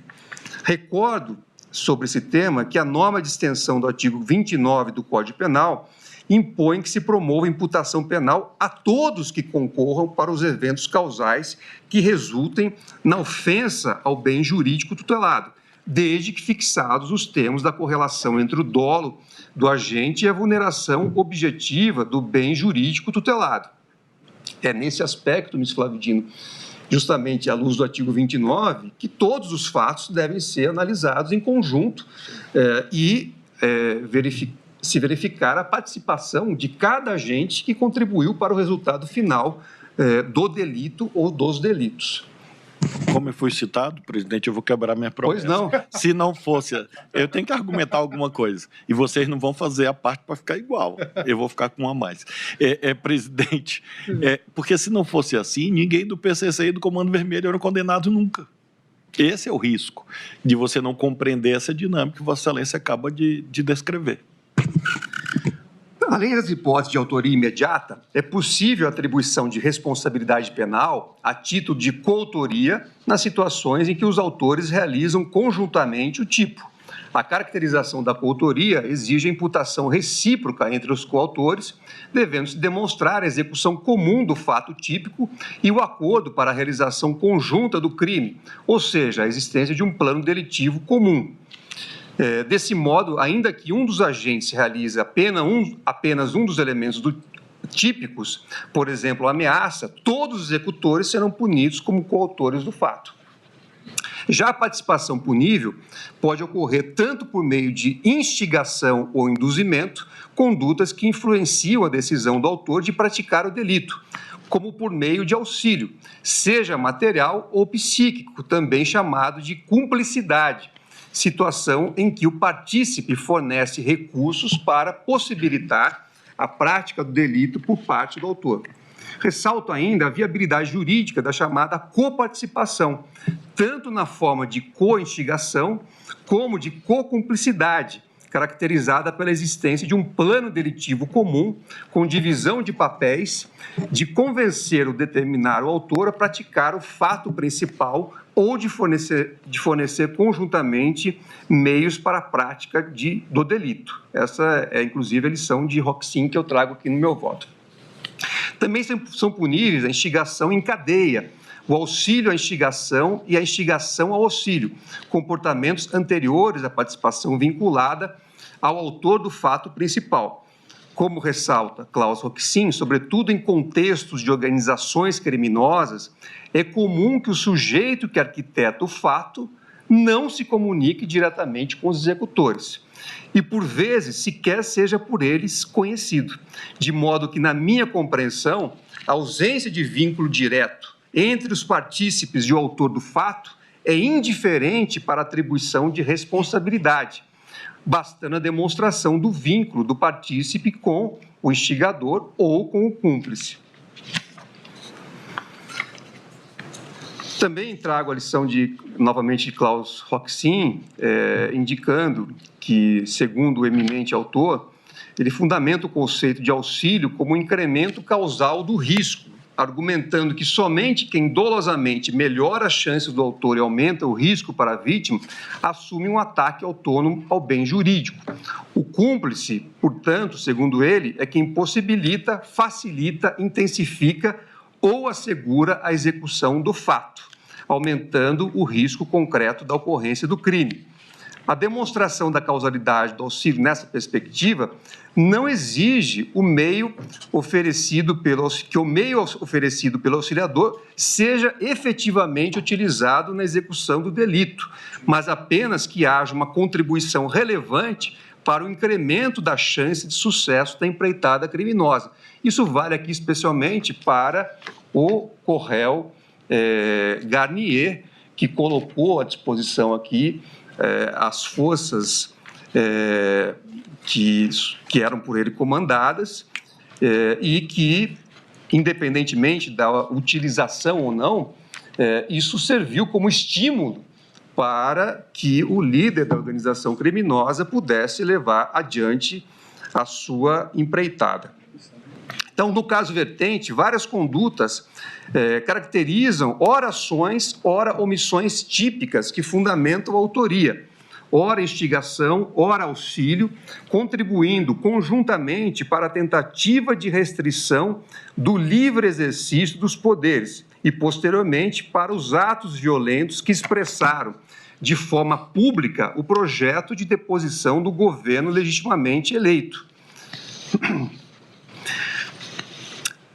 Recordo sobre esse tema que a norma de extensão do artigo 29 do Código Penal impõe que se promova imputação penal a todos que concorram para os eventos causais que resultem na ofensa ao bem jurídico tutelado, desde que fixados os termos da correlação entre o dolo do agente e a vulneração objetiva do bem jurídico tutelado. É nesse aspecto, ministro Flávio Dino, justamente à luz do artigo 29, que todos os fatos devem ser analisados em conjunto e se verificar a participação de cada agente que contribuiu para o resultado final do delito ou dos delitos. Como eu fui citado, presidente, eu vou quebrar minha promessa. Pois não. Se não fosse, eu tenho que argumentar alguma coisa. E vocês não vão fazer a parte para ficar igual. Eu vou ficar com uma a mais. Presidente, porque se não fosse assim, ninguém do PCC e do Comando Vermelho eram condenados nunca. Esse é o risco de você não compreender essa dinâmica que Vossa Excelência acaba de descrever. Além das hipóteses de autoria imediata, é possível a atribuição de responsabilidade penal a título de coautoria nas situações em que os autores realizam conjuntamente o tipo. A caracterização da coautoria exige a imputação recíproca entre os coautores, devendo-se demonstrar a execução comum do fato típico e o acordo para a realização conjunta do crime, ou seja, a existência de um plano delitivo comum. Desse modo, ainda que um dos agentes realize apenas um dos elementos típicos, por exemplo, a ameaça, todos os executores serão punidos como coautores do fato. Já a participação punível pode ocorrer tanto por meio de instigação ou induzimento, condutas que influenciam a decisão do autor de praticar o delito, como por meio de auxílio, seja material ou psíquico, também chamado de cumplicidade, situação em que o partícipe fornece recursos para possibilitar a prática do delito por parte do autor. Ressalto ainda a viabilidade jurídica da chamada coparticipação, tanto na forma de co-instigação como de co-cumplicidade, caracterizada pela existência de um plano delitivo comum, com divisão de papéis, de convencer ou determinar o autor a praticar o fato principal ou de fornecer conjuntamente meios para a prática do delito. Essa é, inclusive, a lição de Roxin que eu trago aqui no meu voto. Também são puníveis a instigação em cadeia, o auxílio à instigação e a instigação ao auxílio, comportamentos anteriores à participação vinculada ao autor do fato principal. Como ressalta Klaus Roxin, sobretudo em contextos de organizações criminosas, é comum que o sujeito que arquiteta o fato não se comunique diretamente com os executores e, por vezes, sequer seja por eles conhecido, de modo que, na minha compreensão, a ausência de vínculo direto entre os partícipes e o autor do fato é indiferente para a atribuição de responsabilidade, bastando a demonstração do vínculo do partícipe com o instigador ou com o cúmplice. Também trago a lição novamente de Klaus Roxin, indicando que, segundo o eminente autor, ele fundamenta o conceito de auxílio como um incremento causal do risco, argumentando que somente quem dolosamente melhora as chances do autor e aumenta o risco para a vítima, assume um ataque autônomo ao bem jurídico. O cúmplice, portanto, segundo ele, é quem possibilita, facilita, intensifica ou assegura a execução do fato, aumentando o risco concreto da ocorrência do crime. A demonstração da causalidade do auxílio nessa perspectiva não exige o meio oferecido pelo auxiliador seja efetivamente utilizado na execução do delito, mas apenas que haja uma contribuição relevante para o incremento da chance de sucesso da empreitada criminosa. Isso vale aqui especialmente para o Corréu Garnier, que colocou à disposição aqui as forças que eram por ele comandadas e que, independentemente da utilização ou não, isso serviu como estímulo para que o líder da organização criminosa pudesse levar adiante a sua empreitada. Então, no caso vertente, várias condutas caracterizam ora ações, ora omissões típicas que fundamentam a autoria, ora instigação, ora auxílio, contribuindo conjuntamente para a tentativa de restrição do livre exercício dos poderes e, posteriormente, para os atos violentos que expressaram de forma pública o projeto de deposição do governo legitimamente eleito.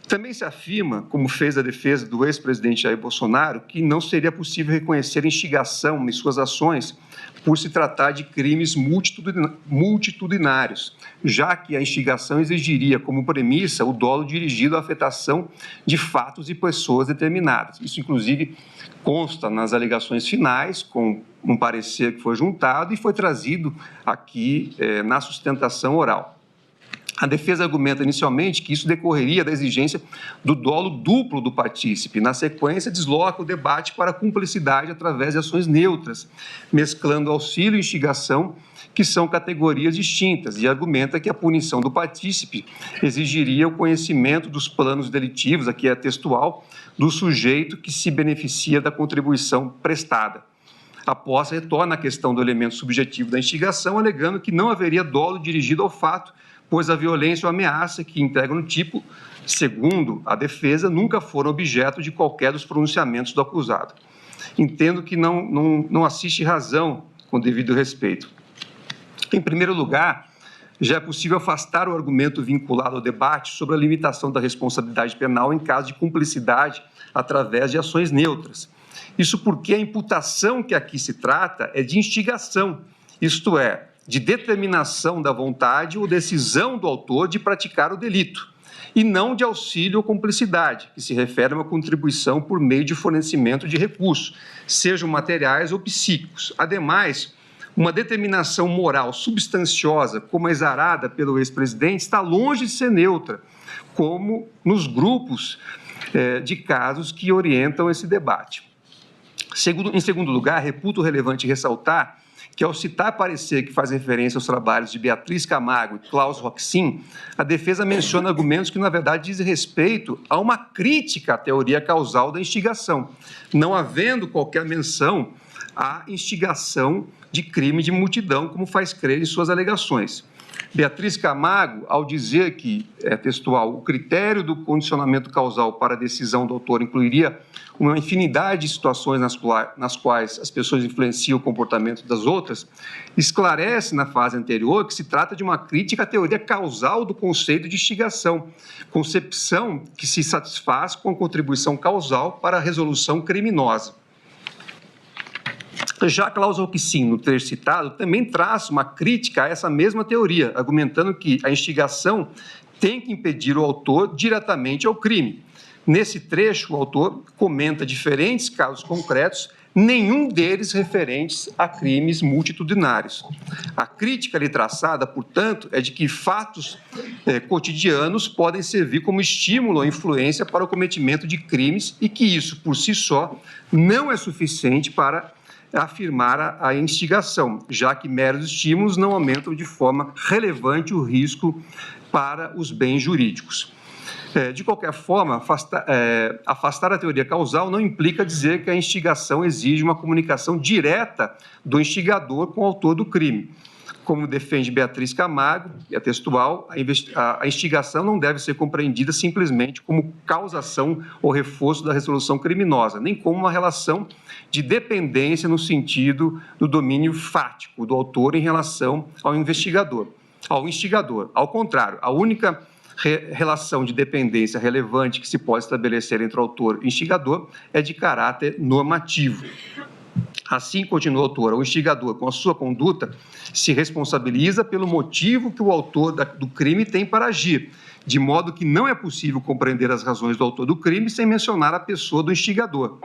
Também se afirma, como fez a defesa do ex-presidente Jair Bolsonaro, que não seria possível reconhecer instigação em suas ações por se tratar de crimes multitudinários, já que a instigação exigiria como premissa o dolo dirigido à afetação de fatos e pessoas determinadas. Isso, inclusive, consta nas alegações finais, com um parecer que foi juntado e foi trazido aqui na sustentação oral. A defesa argumenta inicialmente que isso decorreria da exigência do dolo duplo do partícipe. Na sequência, desloca o debate para a cumplicidade através de ações neutras, mesclando auxílio e instigação, que são categorias distintas, e argumenta que a punição do partícipe exigiria o conhecimento dos planos delitivos, aqui é textual, do sujeito que se beneficia da contribuição prestada. Após, retorna à questão do elemento subjetivo da instigação, alegando que não haveria dolo dirigido ao fato, pois a violência ou ameaça que integram o tipo, segundo a defesa, nunca foram objeto de qualquer dos pronunciamentos do acusado. Entendo que não assiste razão com devido respeito. Em primeiro lugar, já é possível afastar o argumento vinculado ao debate sobre a limitação da responsabilidade penal em caso de cumplicidade através de ações neutras. Isso porque a imputação que aqui se trata é de instigação, isto é, de determinação da vontade ou decisão do autor de praticar o delito, e não de auxílio ou cumplicidade, que se refere a uma contribuição por meio de fornecimento de recursos, sejam materiais ou psíquicos. Ademais, uma determinação moral substanciosa, como a exarada pelo ex-presidente, está longe de ser neutra, como nos grupos de casos que orientam esse debate. Em segundo lugar, reputo relevante ressaltar que, ao citar parecer que faz referência aos trabalhos de Beatriz Camargo e Klaus Roxin, a defesa menciona argumentos que, na verdade, dizem respeito a uma crítica à teoria causal da instigação, não havendo qualquer menção à instigação de crime de multidão, como faz crer em suas alegações. Beatriz Camargo, ao dizer que, textual, o critério do condicionamento causal para a decisão do autor incluiria uma infinidade de situações nas quais as pessoas influenciam o comportamento das outras, esclarece na fase anterior que se trata de uma crítica à teoria causal do conceito de instigação, concepção que se satisfaz com a contribuição causal para a resolução criminosa. Já Klaus Roxin, no trecho citado, também traz uma crítica a essa mesma teoria, argumentando que a instigação tem que impedir o autor diretamente ao crime. Nesse trecho, o autor comenta diferentes casos concretos, nenhum deles referentes a crimes multitudinários. A crítica ali traçada, portanto, é de que fatos cotidianos podem servir como estímulo ou influência para o cometimento de crimes e que isso, por si só, não é suficiente para afirmar a instigação, já que meros estímulos não aumentam de forma relevante o risco para os bens jurídicos. De qualquer forma, afastar a teoria causal não implica dizer que a instigação exige uma comunicação direta do instigador com o autor do crime. Como defende Beatriz Camargo, e a textual, a instigação não deve ser compreendida simplesmente como causação ou reforço da resolução criminosa, nem como uma relação de dependência no sentido do domínio fático do autor em relação ao instigador. Ao contrário, a única relação de dependência relevante que se pode estabelecer entre o autor e o instigador é de caráter normativo. Assim, continua o autor, o instigador, com a sua conduta, se responsabiliza pelo motivo que o autor do crime tem para agir, de modo que não é possível compreender as razões do autor do crime sem mencionar a pessoa do instigador.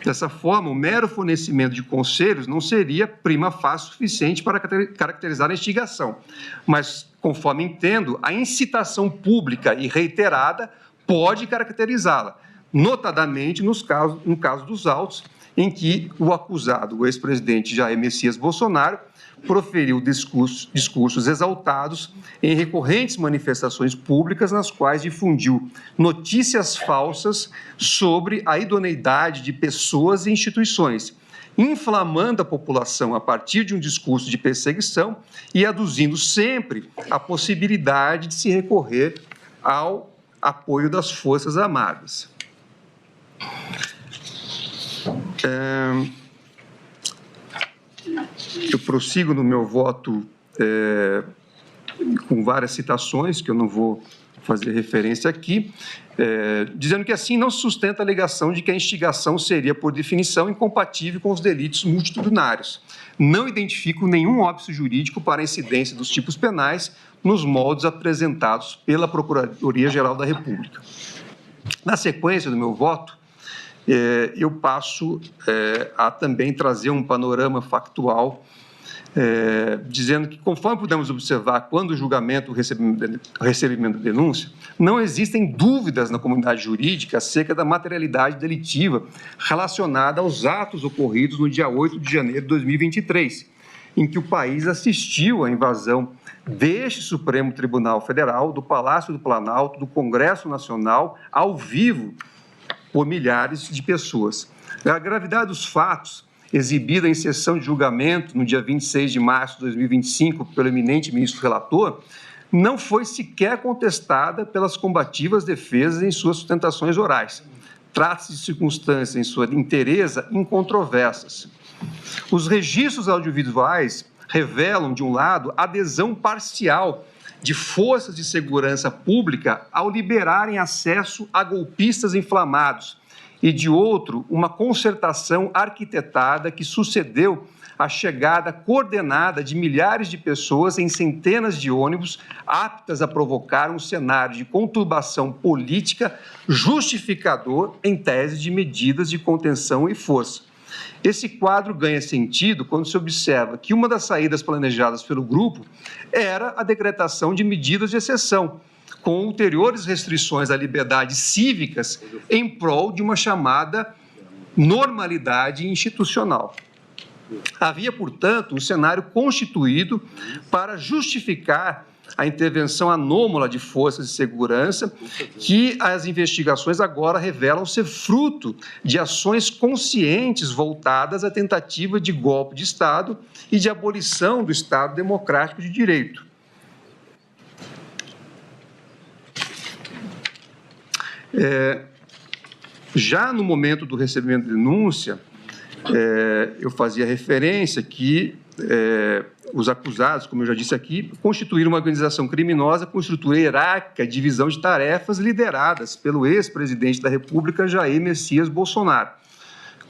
Dessa forma, o mero fornecimento de conselhos não seria prima facie suficiente para caracterizar a instigação, mas, conforme entendo, a incitação pública e reiterada pode caracterizá-la, notadamente no caso dos autos, em que o acusado, o ex-presidente Jair Messias Bolsonaro, proferiu discursos exaltados em recorrentes manifestações públicas nas quais difundiu notícias falsas sobre a idoneidade de pessoas e instituições, inflamando a população a partir de um discurso de perseguição e aduzindo sempre a possibilidade de se recorrer ao apoio das Forças Armadas. Eu prossigo no meu voto com várias citações, que eu não vou fazer referência aqui, dizendo que assim não se sustenta a alegação de que a instigação seria, por definição, incompatível com os delitos multitudinários. Não identifico nenhum óbice jurídico para a incidência dos tipos penais nos moldes apresentados pela Procuradoria-Geral da República. Na sequência do meu voto, eu passo a também trazer um panorama factual, dizendo que, conforme pudemos observar, quando o julgamento, o recebimento da denúncia, não existem dúvidas na comunidade jurídica acerca da materialidade delitiva relacionada aos atos ocorridos no dia 8 de janeiro de 2023, em que o país assistiu à invasão deste Supremo Tribunal Federal, do Palácio do Planalto, do Congresso Nacional, ao vivo, por milhares de pessoas. A gravidade dos fatos, exibida em sessão de julgamento no dia 26 de março de 2025 pelo eminente ministro relator, não foi sequer contestada pelas combativas defesas em suas sustentações orais. Trata-se de circunstâncias, em sua inteireza, incontroversas. Os registros audiovisuais revelam, de um lado, adesão parcial de forças de segurança pública ao liberarem acesso a golpistas inflamados, e, de outro, uma concertação arquitetada que sucedeu à chegada coordenada de milhares de pessoas em centenas de ônibus aptas a provocar um cenário de conturbação política justificador em tese de medidas de contenção e força. Esse quadro ganha sentido quando se observa que uma das saídas planejadas pelo grupo era a decretação de medidas de exceção, com ulteriores restrições a liberdades cívicas em prol de uma chamada normalidade institucional. Havia, portanto, um cenário constituído para justificar a intervenção anômala de forças de segurança, que as investigações agora revelam ser fruto de ações conscientes voltadas à tentativa de golpe de Estado e de abolição do Estado democrático de direito. Já no momento do recebimento de denúncia, eu fazia referência que os acusados, como eu já disse aqui, constituíram uma organização criminosa com estrutura hierárquica e divisão de tarefas lideradas pelo ex-presidente da República, Jair Messias Bolsonaro.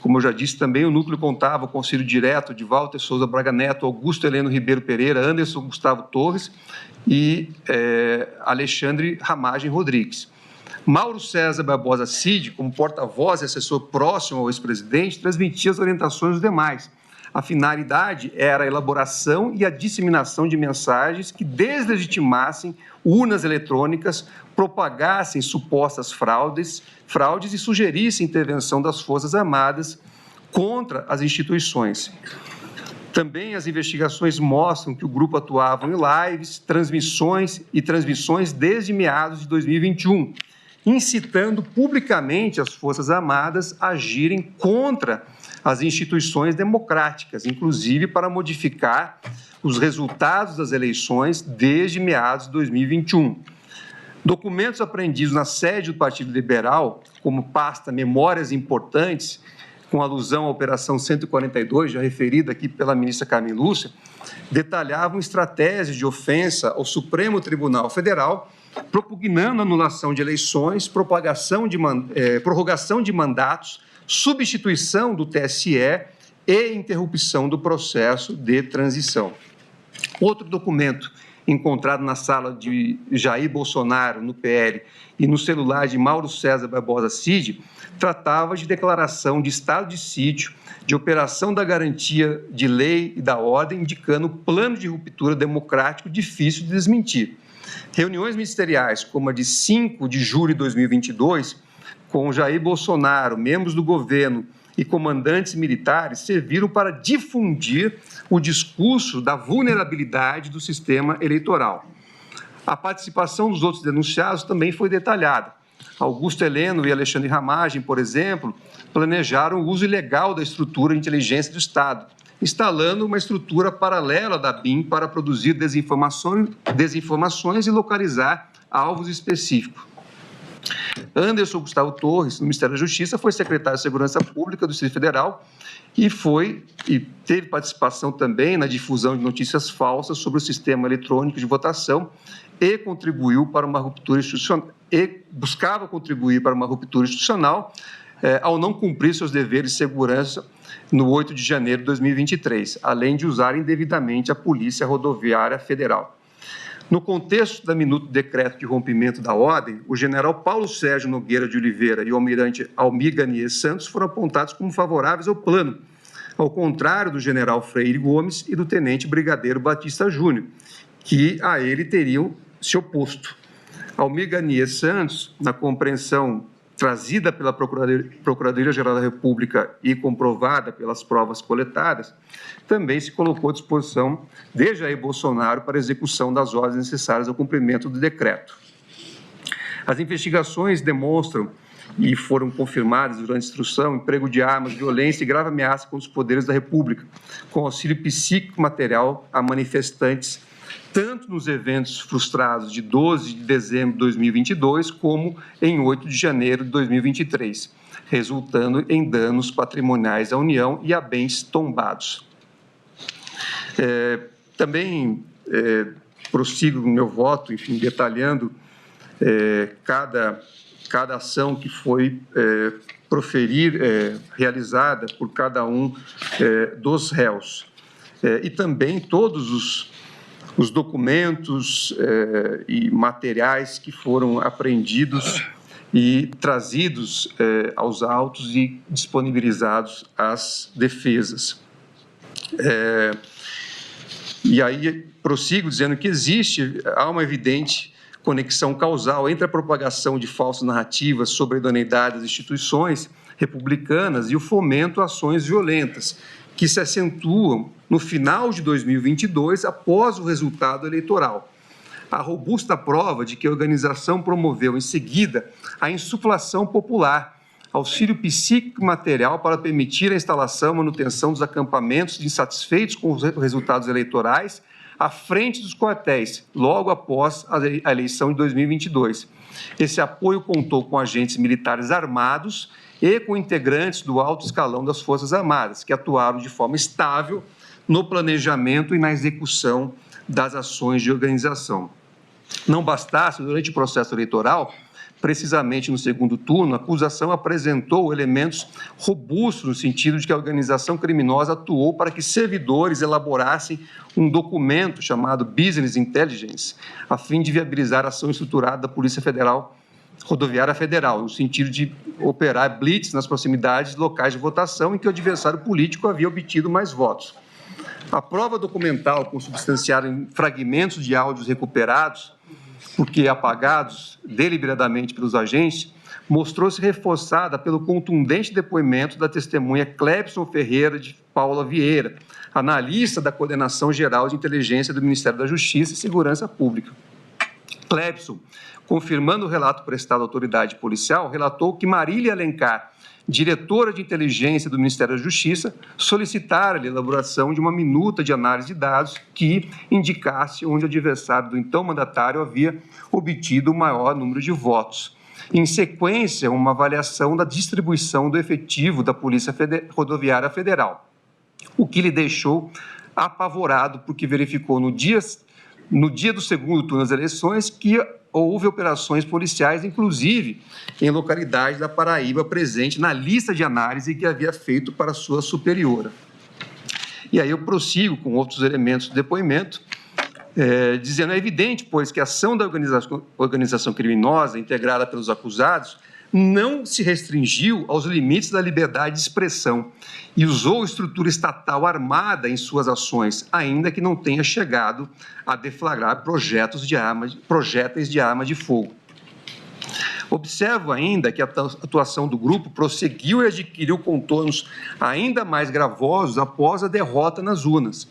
Como eu já disse também, o núcleo contava com o auxílio direto de Walter Souza Braga Neto, Augusto Heleno Ribeiro Pereira, Anderson Gustavo Torres e Alexandre Ramagem Rodrigues. Mauro César Barbosa Cid, como porta-voz e assessor próximo ao ex-presidente, transmitia as orientações dos demais. A finalidade era a elaboração e a disseminação de mensagens que deslegitimassem urnas eletrônicas, propagassem supostas fraudes e sugerissem intervenção das Forças Armadas contra as instituições. Também as investigações mostram que o grupo atuava em lives, transmissões desde meados de 2021, incitando publicamente as Forças Armadas a agirem contra as instituições democráticas, inclusive para modificar os resultados das eleições desde meados de 2021. Documentos apreendidos na sede do Partido Liberal, como pasta Memórias Importantes, com alusão à Operação 142, já referida aqui pela ministra Carmen Lúcia, detalhavam estratégias de ofensa ao Supremo Tribunal Federal, propugnando anulação de eleições, prorrogação de mandatos, substituição do TSE e interrupção do processo de transição. Outro documento encontrado na sala de Jair Bolsonaro, no PL, e no celular de Mauro César Barbosa Cid, tratava de declaração de estado de sítio, de operação da garantia de lei e da ordem, indicando plano de ruptura democrático difícil de desmentir. Reuniões ministeriais, como a de 5 de julho de 2022, com Jair Bolsonaro, membros do governo e comandantes militares, serviram para difundir o discurso da vulnerabilidade do sistema eleitoral. A participação dos outros denunciados também foi detalhada. Augusto Heleno e Alexandre Ramagem, por exemplo, planejaram o uso ilegal da estrutura de inteligência do Estado, instalando uma estrutura paralela da BIM para produzir desinformações e localizar alvos específicos. Anderson Gustavo Torres, no Ministério da Justiça, foi secretário de Segurança Pública do Distrito Federal e teve participação também na difusão de notícias falsas sobre o sistema eletrônico de votação e contribuiu para uma ruptura institucional, e buscava contribuir para uma ruptura institucional ao não cumprir seus deveres de segurança no 8 de janeiro de 2023, além de usar indevidamente a Polícia Rodoviária Federal. No contexto da minuta do decreto de rompimento da ordem, o general Paulo Sérgio Nogueira de Oliveira e o almirante Almir Garnier Santos foram apontados como favoráveis ao plano, ao contrário do general Freire Gomes e do tenente brigadeiro Batista Júnior, que a ele teriam se oposto. Almir Garnier Santos, na compreensão trazida pela Procuradoria-Geral da República e comprovada pelas provas coletadas, também se colocou à disposição de Jair Bolsonaro para a execução das ordens necessárias ao cumprimento do decreto. As investigações demonstram, e foram confirmadas durante a instrução, emprego de armas, violência e grave ameaça contra os poderes da República, com auxílio psíquico material a manifestantes, tanto nos eventos frustrados de 12 de dezembro de 2022, como em 8 de janeiro de 2023, resultando em danos patrimoniais à União e a bens tombados. Também prossigo no meu voto, enfim, detalhando cada ação que foi realizada por cada um dos réus. E também todos os documentos e materiais que foram apreendidos e trazidos aos autos e disponibilizados às defesas. E aí prossigo dizendo que há uma evidente conexão causal entre a propagação de falsas narrativas sobre a idoneidade das instituições republicanas e o fomento a ações violentas, que se acentuam no final de 2022, após o resultado eleitoral. A robusta prova de que a organização promoveu, em seguida, a insuflação popular, auxílio psíquico e material para permitir a instalação e manutenção dos acampamentos de insatisfeitos com os resultados eleitorais à frente dos quartéis, logo após a eleição de 2022. Esse apoio contou com agentes militares armados e com integrantes do alto escalão das Forças Armadas, que atuaram de forma estável no planejamento e na execução das ações de organização. Não bastasse, durante o processo eleitoral, precisamente no segundo turno, a acusação apresentou elementos robustos no sentido de que a organização criminosa atuou para que servidores elaborassem um documento chamado Business Intelligence, a fim de viabilizar a ação estruturada da Polícia Rodoviária Federal, no sentido de operar blitz nas proximidades de locais de votação em que o adversário político havia obtido mais votos. A prova documental, consubstanciada em fragmentos de áudios recuperados, porque apagados deliberadamente pelos agentes, mostrou-se reforçada pelo contundente depoimento da testemunha Clebson Ferreira de Paula Vieira, analista da Coordenação Geral de Inteligência do Ministério da Justiça e Segurança Pública. Clebson, confirmando o relato prestado à autoridade policial, relatou que Marília Alencar, diretora de inteligência do Ministério da Justiça, solicitara a elaboração de uma minuta de análise de dados que indicasse onde o adversário do então mandatário havia obtido o maior número de votos. Em sequência, uma avaliação da distribuição do efetivo da Polícia Rodoviária Federal, o que lhe deixou apavorado, porque verificou no dia do segundo turno das eleições que houve operações policiais, inclusive em localidades da Paraíba, presente na lista de análise que havia feito para sua superiora. E aí eu prossigo com outros elementos do depoimento, dizendo: é evidente, pois, que a ação da organização criminosa integrada pelos acusados não se restringiu aos limites da liberdade de expressão e usou estrutura estatal armada em suas ações, ainda que não tenha chegado a deflagrar projéteis de arma de fogo. Observo ainda que a atuação do grupo prosseguiu e adquiriu contornos ainda mais gravosos após a derrota nas urnas.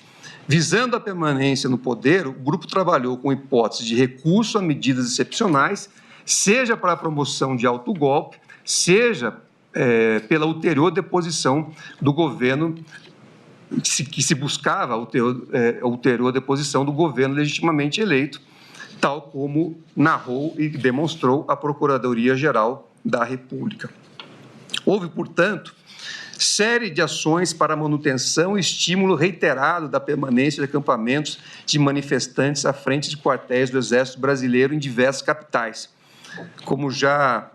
Visando a permanência no poder, o grupo trabalhou com hipóteses de recurso a medidas excepcionais, seja para a promoção de autogolpe, seja pela ulterior deposição do governo, que se buscava a ulterior deposição do governo legitimamente eleito, tal como narrou e demonstrou a Procuradoria-Geral da República. Houve, portanto, série de ações para manutenção e estímulo reiterado da permanência de acampamentos de manifestantes à frente de quartéis do Exército Brasileiro em diversas capitais. Como já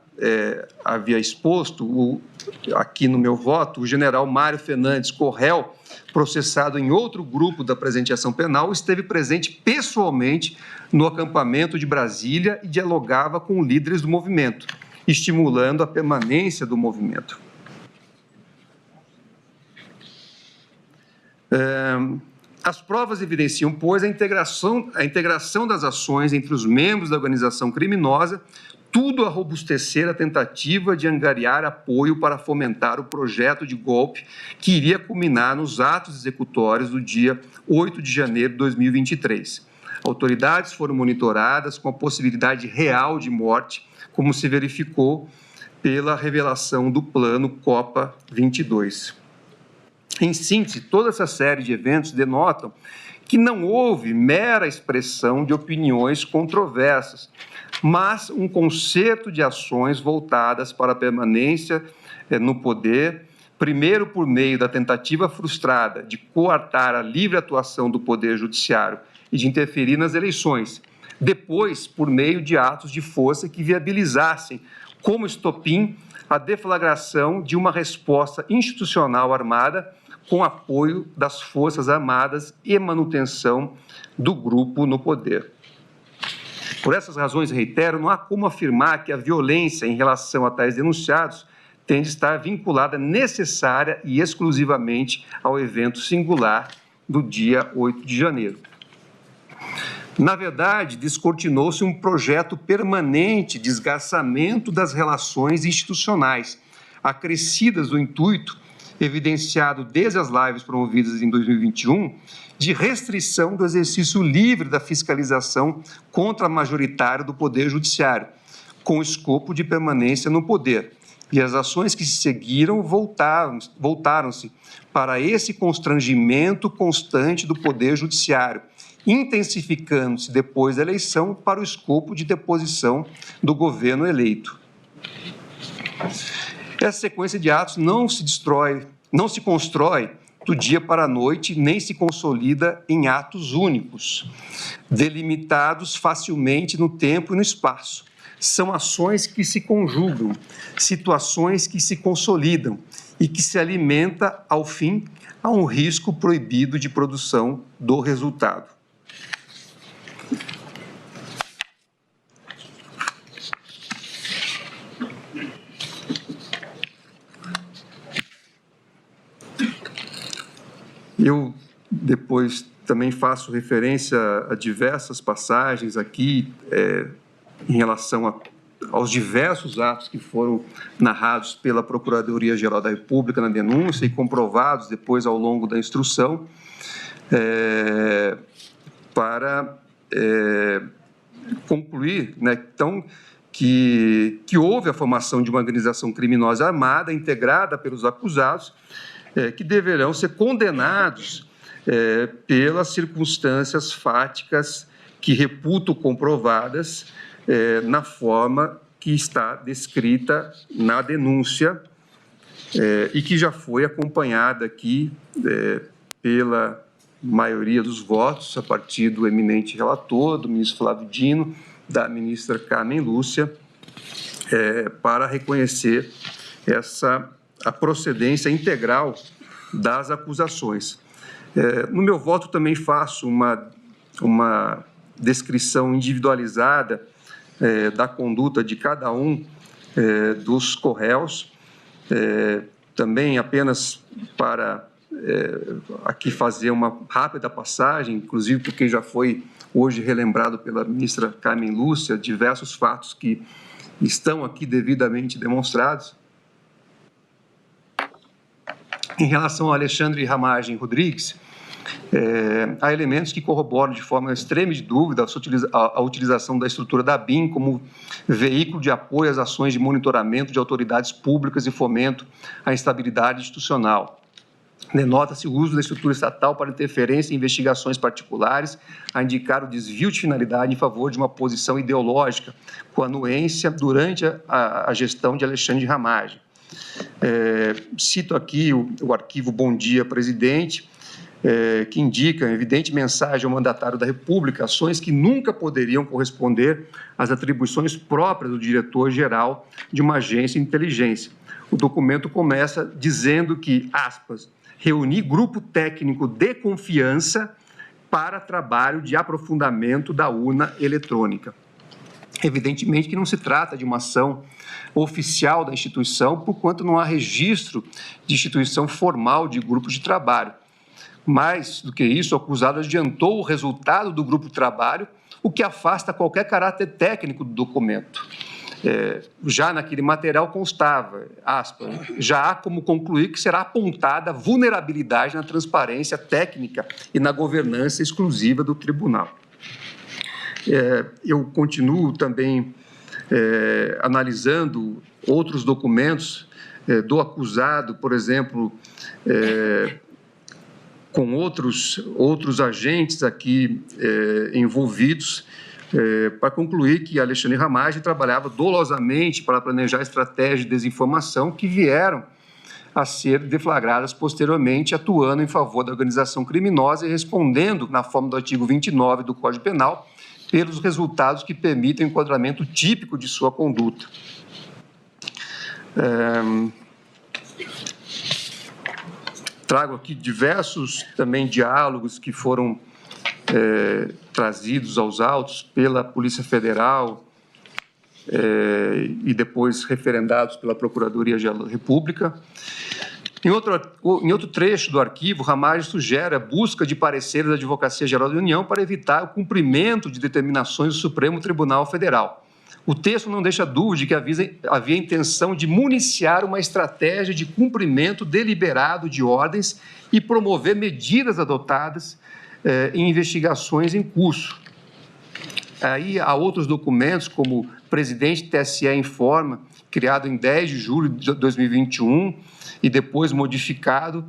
havia exposto aqui no meu voto, o general Mário Fernandes Correl, processado em outro grupo da presente ação penal, esteve presente pessoalmente no acampamento de Brasília e dialogava com líderes do movimento, estimulando a permanência do movimento. As provas evidenciam, pois, a integração das ações entre os membros da organização criminosa, tudo a robustecer a tentativa de angariar apoio para fomentar o projeto de golpe que iria culminar nos atos executórios do dia 8 de janeiro de 2023. Autoridades foram monitoradas com a possibilidade real de morte, como se verificou pela revelação do plano Copa 22. Em síntese, toda essa série de eventos denotam que não houve mera expressão de opiniões controversas, mas um concerto de ações voltadas para a permanência no poder, primeiro por meio da tentativa frustrada de coartar a livre atuação do Poder Judiciário e de interferir nas eleições, depois por meio de atos de força que viabilizassem, como estopim, a deflagração de uma resposta institucional armada com apoio das Forças Armadas e manutenção do grupo no poder. Por essas razões, reitero, não há como afirmar que a violência em relação a tais denunciados tem de estar vinculada necessária e exclusivamente ao evento singular do dia 8 de janeiro. Na verdade, descortinou-se um projeto permanente de esgarçamento das relações institucionais, acrescidas do intuito, evidenciado desde as lives promovidas em 2021, de restrição do exercício livre da fiscalização contra-majoritária do Poder Judiciário, com escopo de permanência no poder. E as ações que se seguiram voltaram-se para esse constrangimento constante do Poder Judiciário, intensificando-se depois da eleição para o escopo de deposição do governo eleito. Essa sequência de atos não se constrói do dia para a noite, nem se consolida em atos únicos, delimitados facilmente no tempo e no espaço. São ações que se conjugam, situações que se consolidam e que se alimenta, ao fim, a um risco proibido de produção do resultado. Eu depois também faço referência a diversas passagens aqui em relação aos diversos atos que foram narrados pela Procuradoria-Geral da República na denúncia e comprovados depois ao longo da instrução, para concluir, né, então, que houve a formação de uma organização criminosa armada integrada pelos acusados, que deverão ser condenados pelas circunstâncias fáticas que reputo comprovadas na forma que está descrita na denúncia e que já foi acompanhada aqui pela maioria dos votos, a partir do eminente relator, do ministro Flávio Dino, da ministra Carmen Lúcia, para reconhecer a procedência integral das acusações. No meu voto também faço uma descrição individualizada da conduta de cada um dos corréus, também apenas para aqui fazer uma rápida passagem, inclusive porque já foi hoje relembrado pela ministra Carmen Lúcia, diversos fatos que estão aqui devidamente demonstrados. Em relação a Alexandre Ramagem Rodrigues, há elementos que corroboram de forma extrema de dúvida a utilização da estrutura da ABIN como veículo de apoio às ações de monitoramento de autoridades públicas e fomento à instabilidade institucional. Denota-se o uso da estrutura estatal para interferência em investigações particulares, a indicar o desvio de finalidade em favor de uma posição ideológica, com anuência durante a gestão de Alexandre Ramagem. Cito aqui o arquivo Bom Dia, Presidente, que indica, evidente mensagem ao mandatário da República, ações que nunca poderiam corresponder às atribuições próprias do diretor-geral de uma agência de inteligência. O documento começa dizendo que, aspas, reunir grupo técnico de confiança para trabalho de aprofundamento da urna eletrônica. Evidentemente que não se trata de uma ação oficial da instituição, porquanto não há registro de instituição formal de grupo de trabalho. Mais do que isso, o acusado adiantou o resultado do grupo de trabalho, o que afasta qualquer caráter técnico do documento. Já naquele material constava, aspas, já há como concluir que será apontada vulnerabilidade na transparência técnica e na governança exclusiva do tribunal. Eu continuo também analisando outros documentos do acusado, por exemplo, com outros agentes aqui envolvidos, para concluir que Alexandre Ramagem trabalhava dolosamente para planejar estratégias de desinformação que vieram a ser deflagradas posteriormente, atuando em favor da organização criminosa e respondendo, na forma do artigo 29 do Código Penal, pelos resultados que permitem o enquadramento típico de sua conduta. Trago aqui diversos também diálogos que foram trazidos aos autos pela Polícia Federal e depois referendados pela Procuradoria-Geral da República. Em outro trecho do arquivo, Ramagem sugere a busca de pareceres da Advocacia-Geral da União para evitar o cumprimento de determinações do Supremo Tribunal Federal. O texto não deixa dúvida de que havia intenção de municiar uma estratégia de cumprimento deliberado de ordens e promover medidas adotadas em investigações em curso. Aí há outros documentos, como o presidente TSE informa, criado em 10 de julho de 2021 e depois modificado,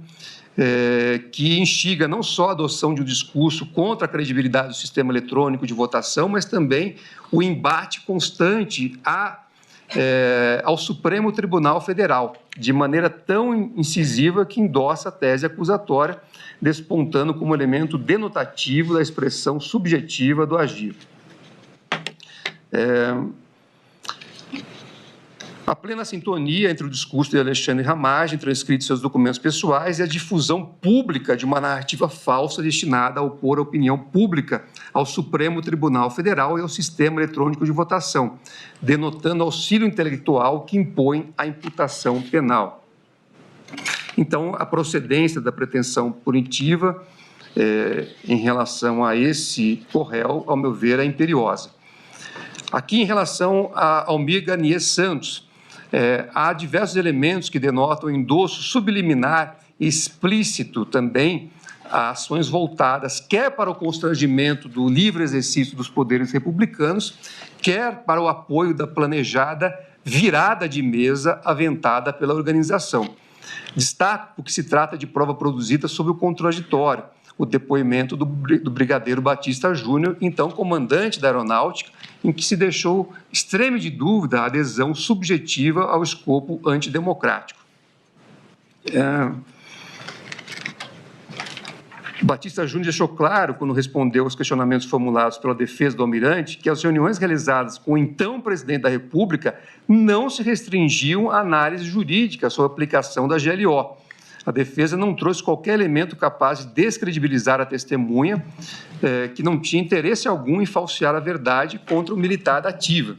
que instiga não só a adoção de um discurso contra a credibilidade do sistema eletrônico de votação, mas também o embate constante ao Supremo Tribunal Federal, de maneira tão incisiva que endossa a tese acusatória, despontando como elemento denotativo da expressão subjetiva do agir. A plena sintonia entre o discurso de Alexandre Ramagem, transcrito em seus documentos pessoais, e a difusão pública de uma narrativa falsa destinada a opor a opinião pública ao Supremo Tribunal Federal e ao sistema eletrônico de votação, denotando auxílio intelectual que impõe a imputação penal. Então, a procedência da pretensão punitiva em relação a esse réu, ao meu ver, é imperiosa. Aqui, em relação a Almir Garnier Santos, há diversos elementos que denotam endosso subliminar e explícito também a ações voltadas quer para o constrangimento do livre exercício dos poderes republicanos, quer para o apoio da planejada virada de mesa aventada pela organização. Destaco que se trata de prova produzida sob o contraditório, o depoimento do brigadeiro Batista Júnior, então comandante da Aeronáutica, em que se deixou extrema de dúvida a adesão subjetiva ao escopo antidemocrático. Batista Júnior deixou claro, quando respondeu aos questionamentos formulados pela defesa do almirante, que as reuniões realizadas com o então presidente da República não se restringiam à análise jurídica sobre a aplicação da GLO. A defesa não trouxe qualquer elemento capaz de descredibilizar a testemunha, que não tinha interesse algum em falsear a verdade contra o militar da ativa.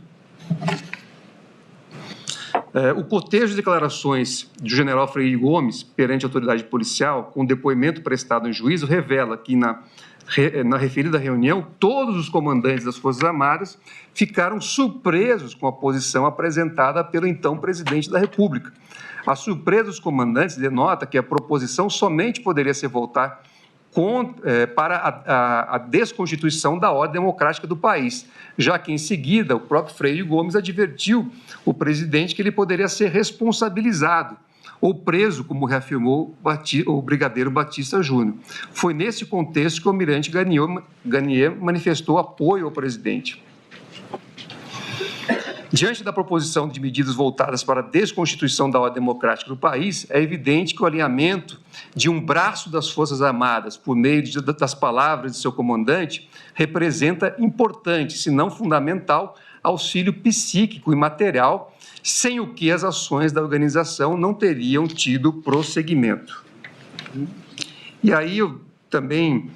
O cotejo de declarações do general Freire Gomes perante a autoridade policial, com depoimento prestado em juízo, revela que na referida reunião, todos os comandantes das Forças Armadas ficaram surpresos com a posição apresentada pelo então presidente da República. A surpresa dos comandantes denota que a proposição somente poderia ser votar para a desconstituição da ordem democrática do país, já que, em seguida, o próprio Freire Gomes advertiu o presidente que ele poderia ser responsabilizado ou preso, como reafirmou o brigadeiro Batista Júnior. Foi nesse contexto que o almirante Garnier manifestou apoio ao presidente. Diante da proposição de medidas voltadas para a desconstituição da ordem democrática do país, é evidente que o alinhamento de um braço das Forças Armadas por meio das palavras de seu comandante representa importante, se não fundamental, auxílio psíquico e material, sem o que as ações da organização não teriam tido prosseguimento. E aí eu também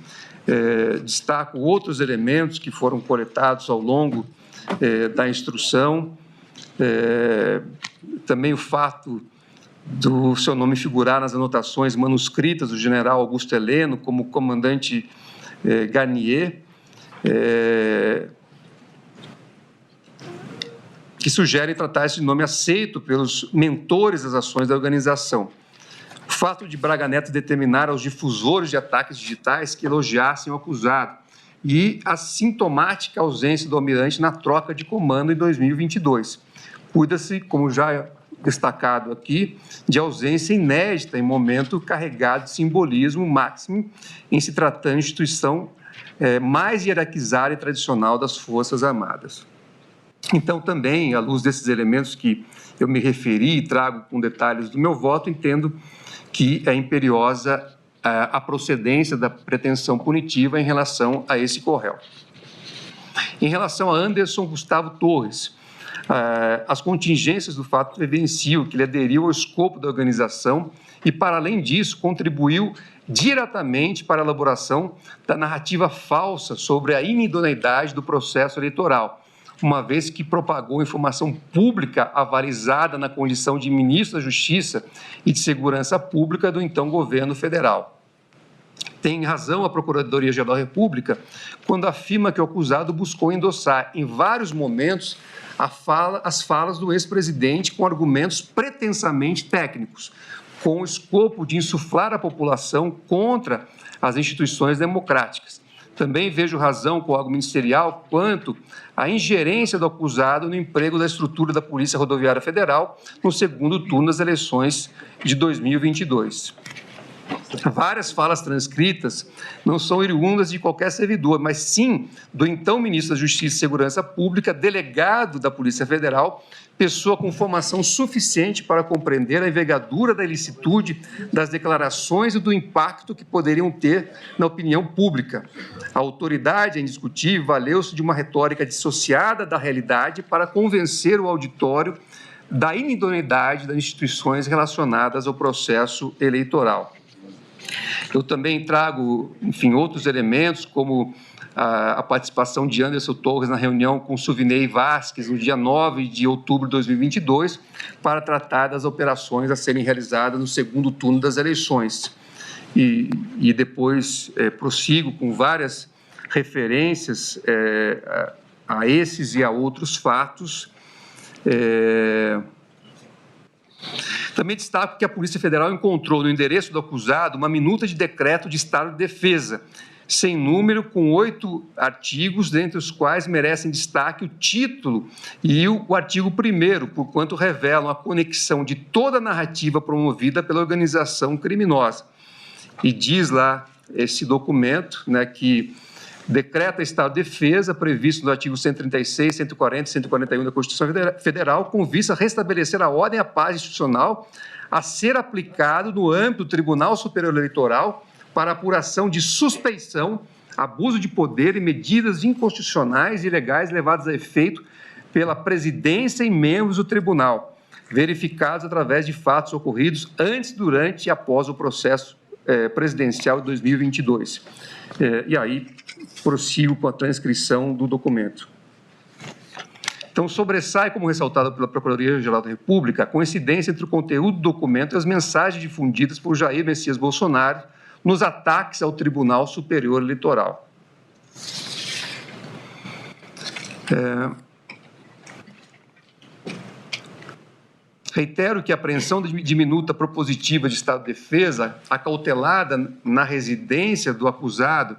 destaco outros elementos que foram coletados ao longo da instrução, também o fato do seu nome figurar nas anotações manuscritas do general Augusto Heleno como comandante Garnier, que sugerem tratar esse nome aceito pelos mentores das ações da organização. O fato de Braga Neto determinar aos difusores de ataques digitais que elogiassem o acusado e a sintomática ausência do almirante na troca de comando em 2022. Cuida-se, como já destacado aqui, de ausência inédita em momento carregado de simbolismo máximo em se tratando de instituição mais hierarquizada e tradicional das Forças Armadas. Então, também, à luz desses elementos que eu me referi e trago com detalhes do meu voto, entendo que é imperiosa a procedência da pretensão punitiva em relação a esse corréu. Em relação a Anderson Gustavo Torres, as contingências do fato evidenciam que ele aderiu ao escopo da organização e, para além disso, contribuiu diretamente para a elaboração da narrativa falsa sobre a inidoneidade do processo eleitoral, uma vez que propagou informação pública avalizada na condição de ministro da Justiça e de Segurança Pública do então governo federal. Tem razão a Procuradoria-Geral da República quando afirma que o acusado buscou endossar, em vários momentos, as falas do ex-presidente com argumentos pretensamente técnicos, com o escopo de insuflar a população contra as instituições democráticas. Também vejo razão com o órgão ministerial quanto à ingerência do acusado no emprego da estrutura da Polícia Rodoviária Federal no segundo turno das eleições de 2022. Várias falas transcritas não são oriundas de qualquer servidor, mas sim do então ministro da Justiça e Segurança Pública, delegado da Polícia Federal, pessoa com formação suficiente para compreender a envergadura da ilicitude das declarações e do impacto que poderiam ter na opinião pública. A autoridade, é indiscutível, valeu-se de uma retórica dissociada da realidade para convencer o auditório da inidoneidade das instituições relacionadas ao processo eleitoral. Eu também trago, enfim, outros elementos, como a participação de Anderson Torres na reunião com Suvinei Vasquez, no dia 9 de outubro de 2022, para tratar das operações a serem realizadas no segundo turno das eleições. E depois prossigo com várias referências a esses e a outros fatos. Também destaco que a Polícia Federal encontrou no endereço do acusado uma minuta de decreto de estado de defesa, sem número, com 8 artigos, dentre os quais merecem destaque o título e o artigo 1º, porquanto revelam a conexão de toda a narrativa promovida pela organização criminosa. E diz lá esse documento, né, que decreta estado de defesa previsto no artigo 136, 140 e 141 da Constituição Federal, com vista a restabelecer a ordem e a paz institucional a ser aplicado no âmbito do Tribunal Superior Eleitoral para apuração de suspeição, abuso de poder e medidas inconstitucionais e ilegais levadas a efeito pela presidência e membros do tribunal, verificados através de fatos ocorridos antes, durante e após o processo presidencial de 2022. E aí prossigo com a transcrição do documento. Então, sobressai, como ressaltado pela Procuradoria-Geral da República, a coincidência entre o conteúdo do documento e as mensagens difundidas por Jair Messias Bolsonaro nos ataques ao Tribunal Superior Eleitoral. Reitero que a apreensão de minuta propositiva de estado de defesa, acautelada na residência do acusado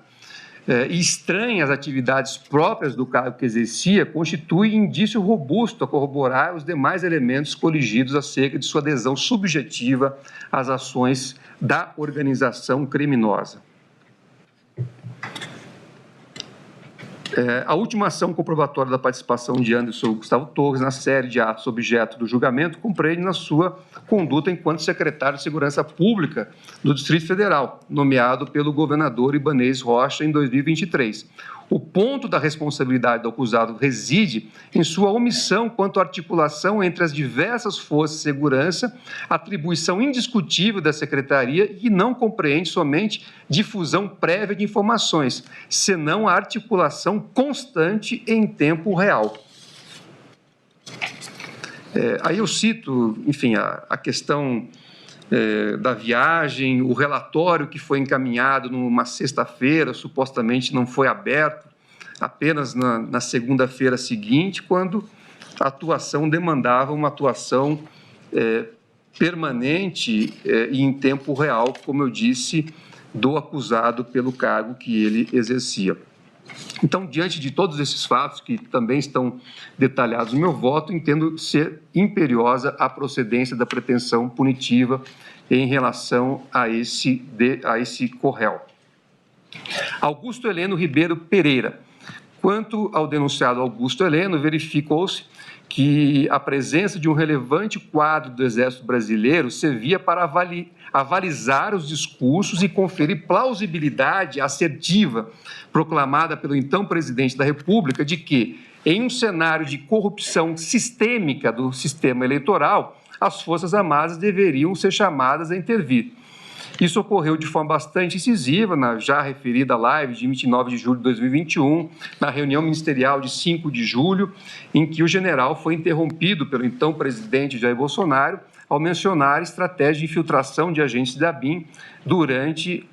e estranha às atividades próprias do cargo que exercia, constitui indício robusto a corroborar os demais elementos coligidos acerca de sua adesão subjetiva às ações da organização criminosa. A última ação comprobatória da participação de Anderson Gustavo Torres na série de atos objeto do julgamento compreende na sua conduta enquanto secretário de Segurança Pública do Distrito Federal, nomeado pelo governador Ibanez Rocha em 2023. O ponto da responsabilidade do acusado reside em sua omissão quanto à articulação entre as diversas forças de segurança, atribuição indiscutível da Secretaria e não compreende somente difusão prévia de informações, senão a articulação constante em tempo real. Aí eu cito, enfim, a questão da viagem, o relatório que foi encaminhado numa sexta-feira, supostamente não foi aberto, apenas na segunda-feira seguinte, quando a atuação demandava uma atuação permanente e em tempo real, como eu disse, do acusado pelo cargo que ele exercia. Então, diante de todos esses fatos, que também estão detalhados no meu voto, entendo ser imperiosa a procedência da pretensão punitiva em relação a esse co-réu. Augusto Heleno Ribeiro Pereira. Quanto ao denunciado Augusto Heleno, verificou-se que a presença de um relevante quadro do Exército Brasileiro servia para avalizar os discursos e conferir plausibilidade assertiva proclamada pelo então presidente da República de que, em um cenário de corrupção sistêmica do sistema eleitoral, as Forças Armadas deveriam ser chamadas a intervir. Isso ocorreu de forma bastante incisiva na já referida live de 29 de julho de 2021, na reunião ministerial de 5 de julho, em que o general foi interrompido pelo então presidente Jair Bolsonaro ao mencionar estratégia de infiltração de agentes da ABIN durante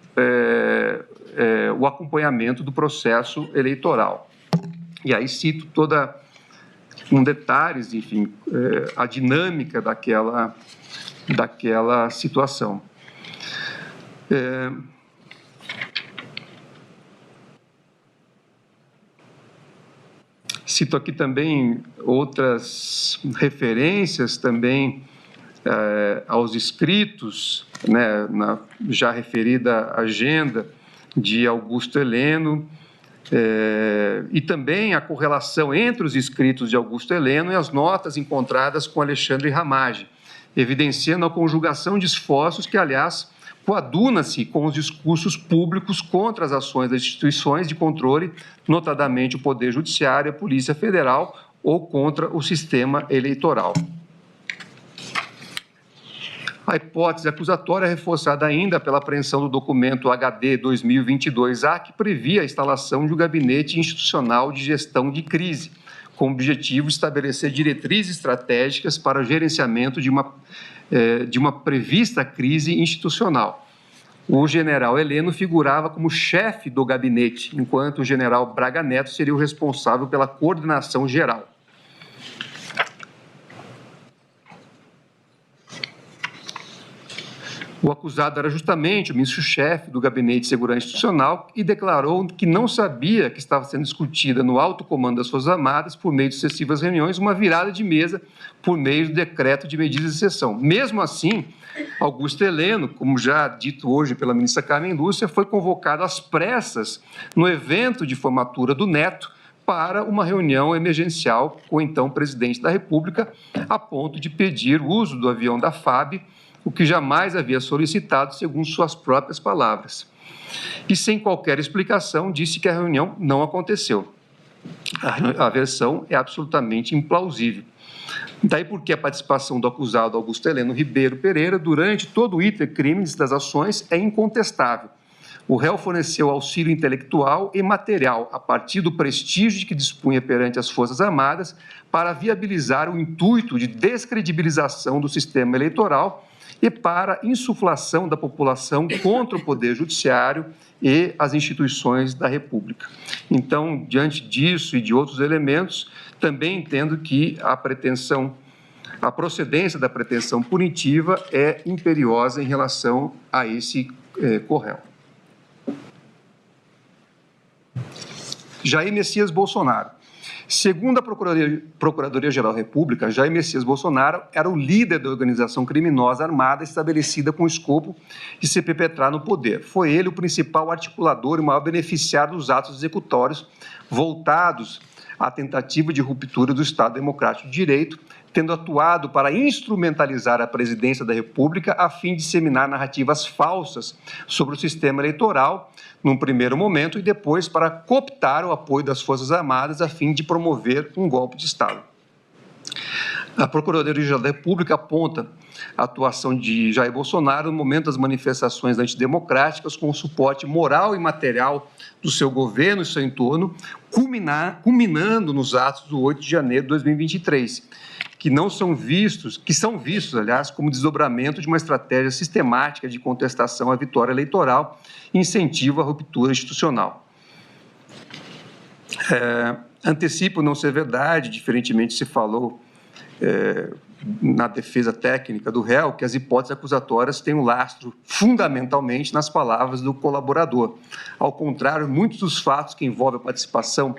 o acompanhamento do processo eleitoral. E aí cito com detalhes, enfim, a dinâmica daquela situação. Cito aqui também outras referências também aos escritos, né, na já referida agenda de Augusto Heleno, e também a correlação entre os escritos de Augusto Heleno e as notas encontradas com Alexandre Ramage, evidenciando a conjugação de esforços que, aliás, coaduna-se com os discursos públicos contra as ações das instituições de controle, notadamente o Poder Judiciário e a Polícia Federal, ou contra o sistema eleitoral. A hipótese acusatória é reforçada ainda pela apreensão do documento HD 2022-A, que previa a instalação de um gabinete institucional de gestão de crise, com o objetivo de estabelecer diretrizes estratégicas para o gerenciamento de uma prevista crise institucional. O general Heleno figurava como chefe do gabinete, enquanto o general Braga Neto seria o responsável pela coordenação geral. O acusado era justamente o ministro-chefe do Gabinete de Segurança Institucional e declarou que não sabia que estava sendo discutida no alto comando das Forças Armadas, por meio de sucessivas reuniões, uma virada de mesa por meio do decreto de medidas de exceção. Mesmo assim, Augusto Heleno, como já dito hoje pela ministra Carmen Lúcia, foi convocado às pressas no evento de formatura do Neto para uma reunião emergencial com o então presidente da República, a ponto de pedir o uso do avião da FAB, o que jamais havia solicitado, segundo suas próprias palavras. E, sem qualquer explicação, disse que a reunião não aconteceu. A versão é absolutamente implausível. Daí porque a participação do acusado Augusto Heleno Ribeiro Pereira durante todo o iter crimes das ações é incontestável. O réu forneceu auxílio intelectual e material a partir do prestígio de que dispunha perante as Forças Armadas para viabilizar o intuito de descredibilização do sistema eleitoral e para insuflação da população contra o Poder Judiciário e as instituições da República. Então, diante disso e de outros elementos, também entendo que a procedência da pretensão punitiva é imperiosa em relação a esse co-réu. Jair Messias Bolsonaro. Segundo a Procuradoria-Geral da República, Jair Messias Bolsonaro era o líder da organização criminosa armada estabelecida com o escopo de se perpetrar no poder. Foi ele o principal articulador e maior beneficiário dos atos executórios voltados à tentativa de ruptura do Estado Democrático de Direito, tendo atuado para instrumentalizar a presidência da República a fim de disseminar narrativas falsas sobre o sistema eleitoral, num primeiro momento, e depois para cooptar o apoio das Forças Armadas a fim de promover um golpe de Estado. A Procuradoria-Geral da República aponta a atuação de Jair Bolsonaro no momento das manifestações antidemocráticas com o suporte moral e material do seu governo e seu entorno, culminando nos atos do 8 de janeiro de 2023, que são vistos, aliás, como desdobramento de uma estratégia sistemática de contestação à vitória eleitoral e incentivo à ruptura institucional. Antecipo não ser verdade, diferentemente se falou na defesa técnica do réu, que as hipóteses acusatórias têm um lastro fundamentalmente nas palavras do colaborador. Ao contrário, muitos dos fatos que envolvem a participação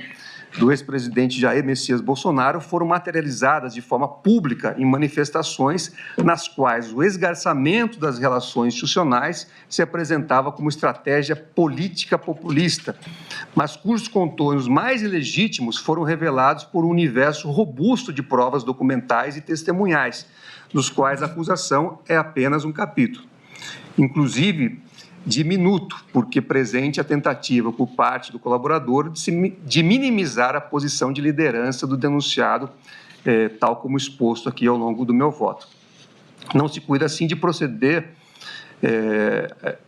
do ex-presidente Jair Messias Bolsonaro foram materializadas de forma pública em manifestações nas quais o esgarçamento das relações institucionais se apresentava como estratégia política populista, mas cujos contornos mais ilegítimos foram revelados por um universo robusto de provas documentais e testemunhais, dos quais a acusação é apenas um capítulo. Inclusive, diminuto, porque presente a tentativa por parte do colaborador de minimizar a posição de liderança do denunciado, tal como exposto aqui ao longo do meu voto. Não se cuida, assim, de proceder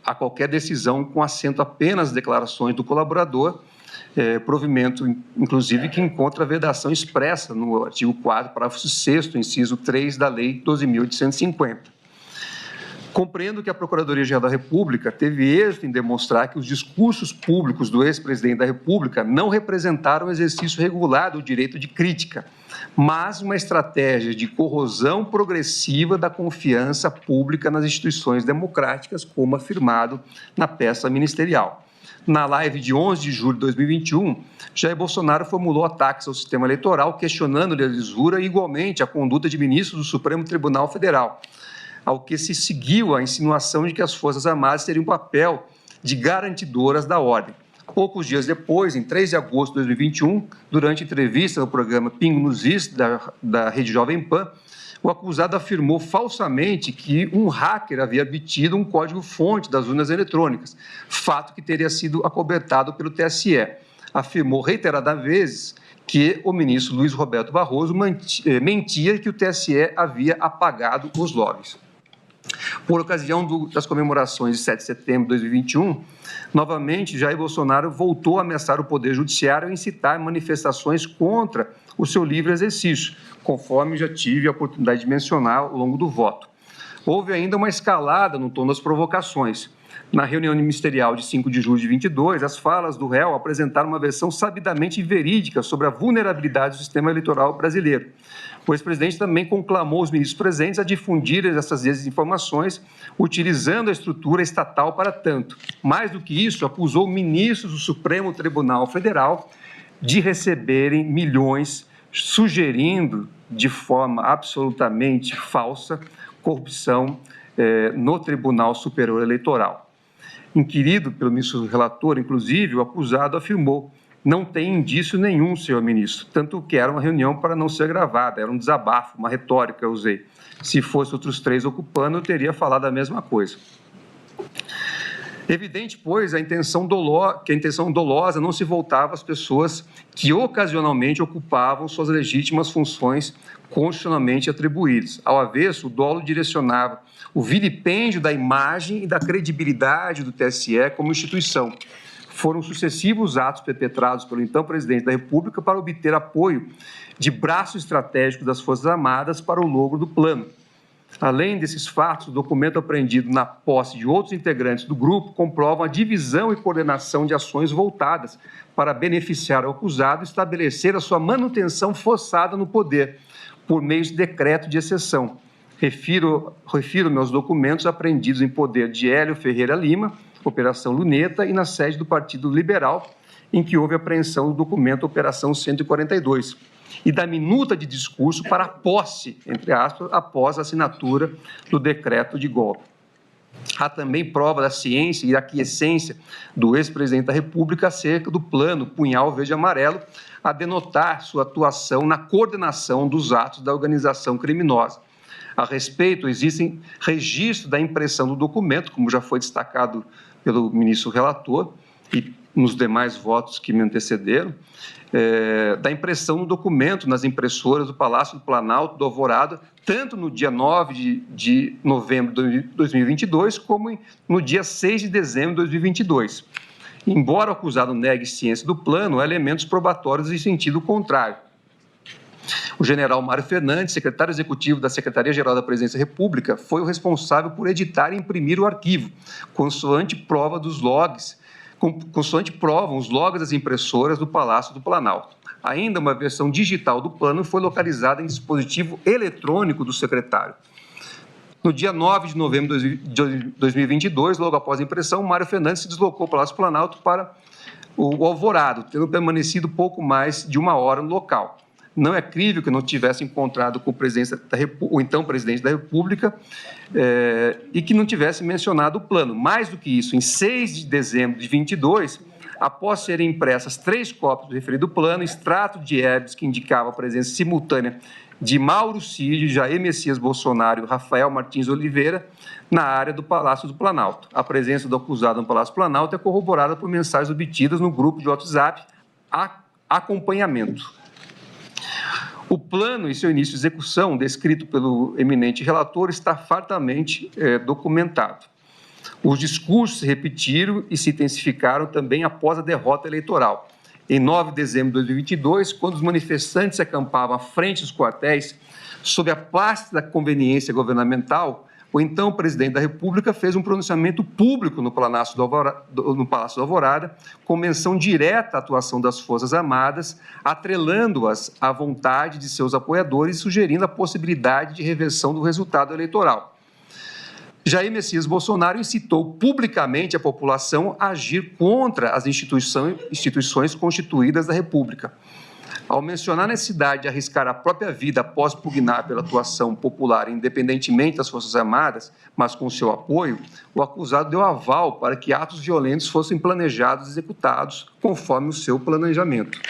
a qualquer decisão com assento apenas nas declarações do colaborador, provimento, inclusive, que encontra a vedação expressa no artigo 4º, parágrafo 6º, inciso 3 da Lei 12.850. Compreendo que a Procuradoria-Geral da República teve êxito em demonstrar que os discursos públicos do ex-presidente da República não representaram o exercício regular do direito de crítica, mas uma estratégia de corrosão progressiva da confiança pública nas instituições democráticas, como afirmado na peça ministerial. Na live de 11 de julho de 2021, Jair Bolsonaro formulou ataques ao sistema eleitoral, questionando-lhe a lisura e, igualmente, a conduta de ministros do Supremo Tribunal Federal, ao que se seguiu a insinuação de que as Forças Armadas teriam um papel de garantidoras da ordem. Poucos dias depois, em 3 de agosto de 2021, durante entrevista no programa Pingo nos Is, da Rede Jovem Pan, o acusado afirmou falsamente que um hacker havia obtido um código-fonte das urnas eletrônicas, fato que teria sido acobertado pelo TSE. Afirmou reiteradas vezes que o ministro Luiz Roberto Barroso mentia que o TSE havia apagado os logs. Por ocasião das comemorações de 7 de setembro de 2021, novamente, Jair Bolsonaro voltou a ameaçar o Poder Judiciário e incitar manifestações contra o seu livre exercício, conforme já tive a oportunidade de mencionar ao longo do voto. Houve ainda uma escalada no tom das provocações. Na reunião ministerial de 5 de julho de 2022, as falas do réu apresentaram uma versão sabidamente verídica sobre a vulnerabilidade do sistema eleitoral brasileiro. O ex-presidente também conclamou os ministros presentes a difundirem essas desinformações, utilizando a estrutura estatal para tanto. Mais do que isso, acusou ministros do Supremo Tribunal Federal de receberem milhões, sugerindo, de forma absolutamente falsa, corrupção no Tribunal Superior Eleitoral. Inquirido pelo ministro relator, inclusive, o acusado afirmou: não tem indício nenhum, senhor ministro, tanto que era uma reunião para não ser gravada, era um desabafo, uma retórica eu usei. Se fosse outros 3 ocupando, eu teria falado a mesma coisa. Evidente, pois, que a intenção dolosa não se voltava às pessoas que ocasionalmente ocupavam suas legítimas funções constitucionalmente atribuídas. Ao avesso, o dolo direcionava o vilipêndio da imagem e da credibilidade do TSE como instituição. Foram sucessivos atos perpetrados pelo então presidente da República para obter apoio de braço estratégico das Forças Armadas para o logro do plano. Além desses fatos, o documento apreendido na posse de outros integrantes do grupo comprova a divisão e coordenação de ações voltadas para beneficiar o acusado e estabelecer a sua manutenção forçada no poder, por meio de decreto de exceção. Refiro-me aos documentos apreendidos em poder de Hélio Ferreira Lima, Operação Luneta, e na sede do Partido Liberal, em que houve apreensão do documento Operação 142 e da minuta de discurso para a posse, entre aspas, após a assinatura do decreto de golpe. Há também prova da ciência e da aquiescência do ex-presidente da República acerca do plano Punhal Verde e Amarelo, a denotar sua atuação na coordenação dos atos da organização criminosa. A respeito, existem registros da impressão do documento, como já foi destacado pelo ministro relator e nos demais votos que me antecederam, da impressão do documento nas impressoras do Palácio do Planalto, do Alvorada, tanto no dia 9 de novembro de 2022, como no dia 6 de dezembro de 2022. Embora o acusado negue ciência do plano, há elementos probatórios em sentido contrário. O general Mário Fernandes, secretário executivo da Secretaria-Geral da Presidência da República, foi o responsável por editar e imprimir o arquivo, consoante provam os logs das impressoras do Palácio do Planalto. Ainda uma versão digital do plano foi localizada em dispositivo eletrônico do secretário. No dia 9 de novembro de 2022, logo após a impressão, Mário Fernandes se deslocou ao Palácio do Planalto para o Alvorado, tendo permanecido pouco mais de 1 hora no local. Não é crível que não tivesse encontrado com o então presidente da República e que não tivesse mencionado o plano. Mais do que isso, em 6 de dezembro de 2022, após serem impressas 3 cópias do referido plano, extrato de herbes que indicava a presença simultânea de Mauro Cid, Jair Messias Bolsonaro e Rafael Martins Oliveira na área do Palácio do Planalto. A presença do acusado no Palácio do Planalto é corroborada por mensagens obtidas no grupo de WhatsApp Acompanhamento. O plano e seu início de execução, descrito pelo eminente relator, está fartamente documentado. Os discursos se repetiram e se intensificaram também após a derrota eleitoral. Em 9 de dezembro de 2022, quando os manifestantes se acampavam à frente dos quartéis, sob a pasta da conveniência governamental, o então presidente da República fez um pronunciamento público no Palácio do Alvorada, com menção direta à atuação das Forças Armadas, atrelando-as à vontade de seus apoiadores e sugerindo a possibilidade de reversão do resultado eleitoral. Jair Messias Bolsonaro incitou publicamente a população a agir contra as instituições constituídas da República. Ao mencionar a necessidade de arriscar a própria vida após pugnar pela atuação popular, independentemente das Forças Armadas, mas com seu apoio, o acusado deu aval para que atos violentos fossem planejados e executados conforme o seu planejamento.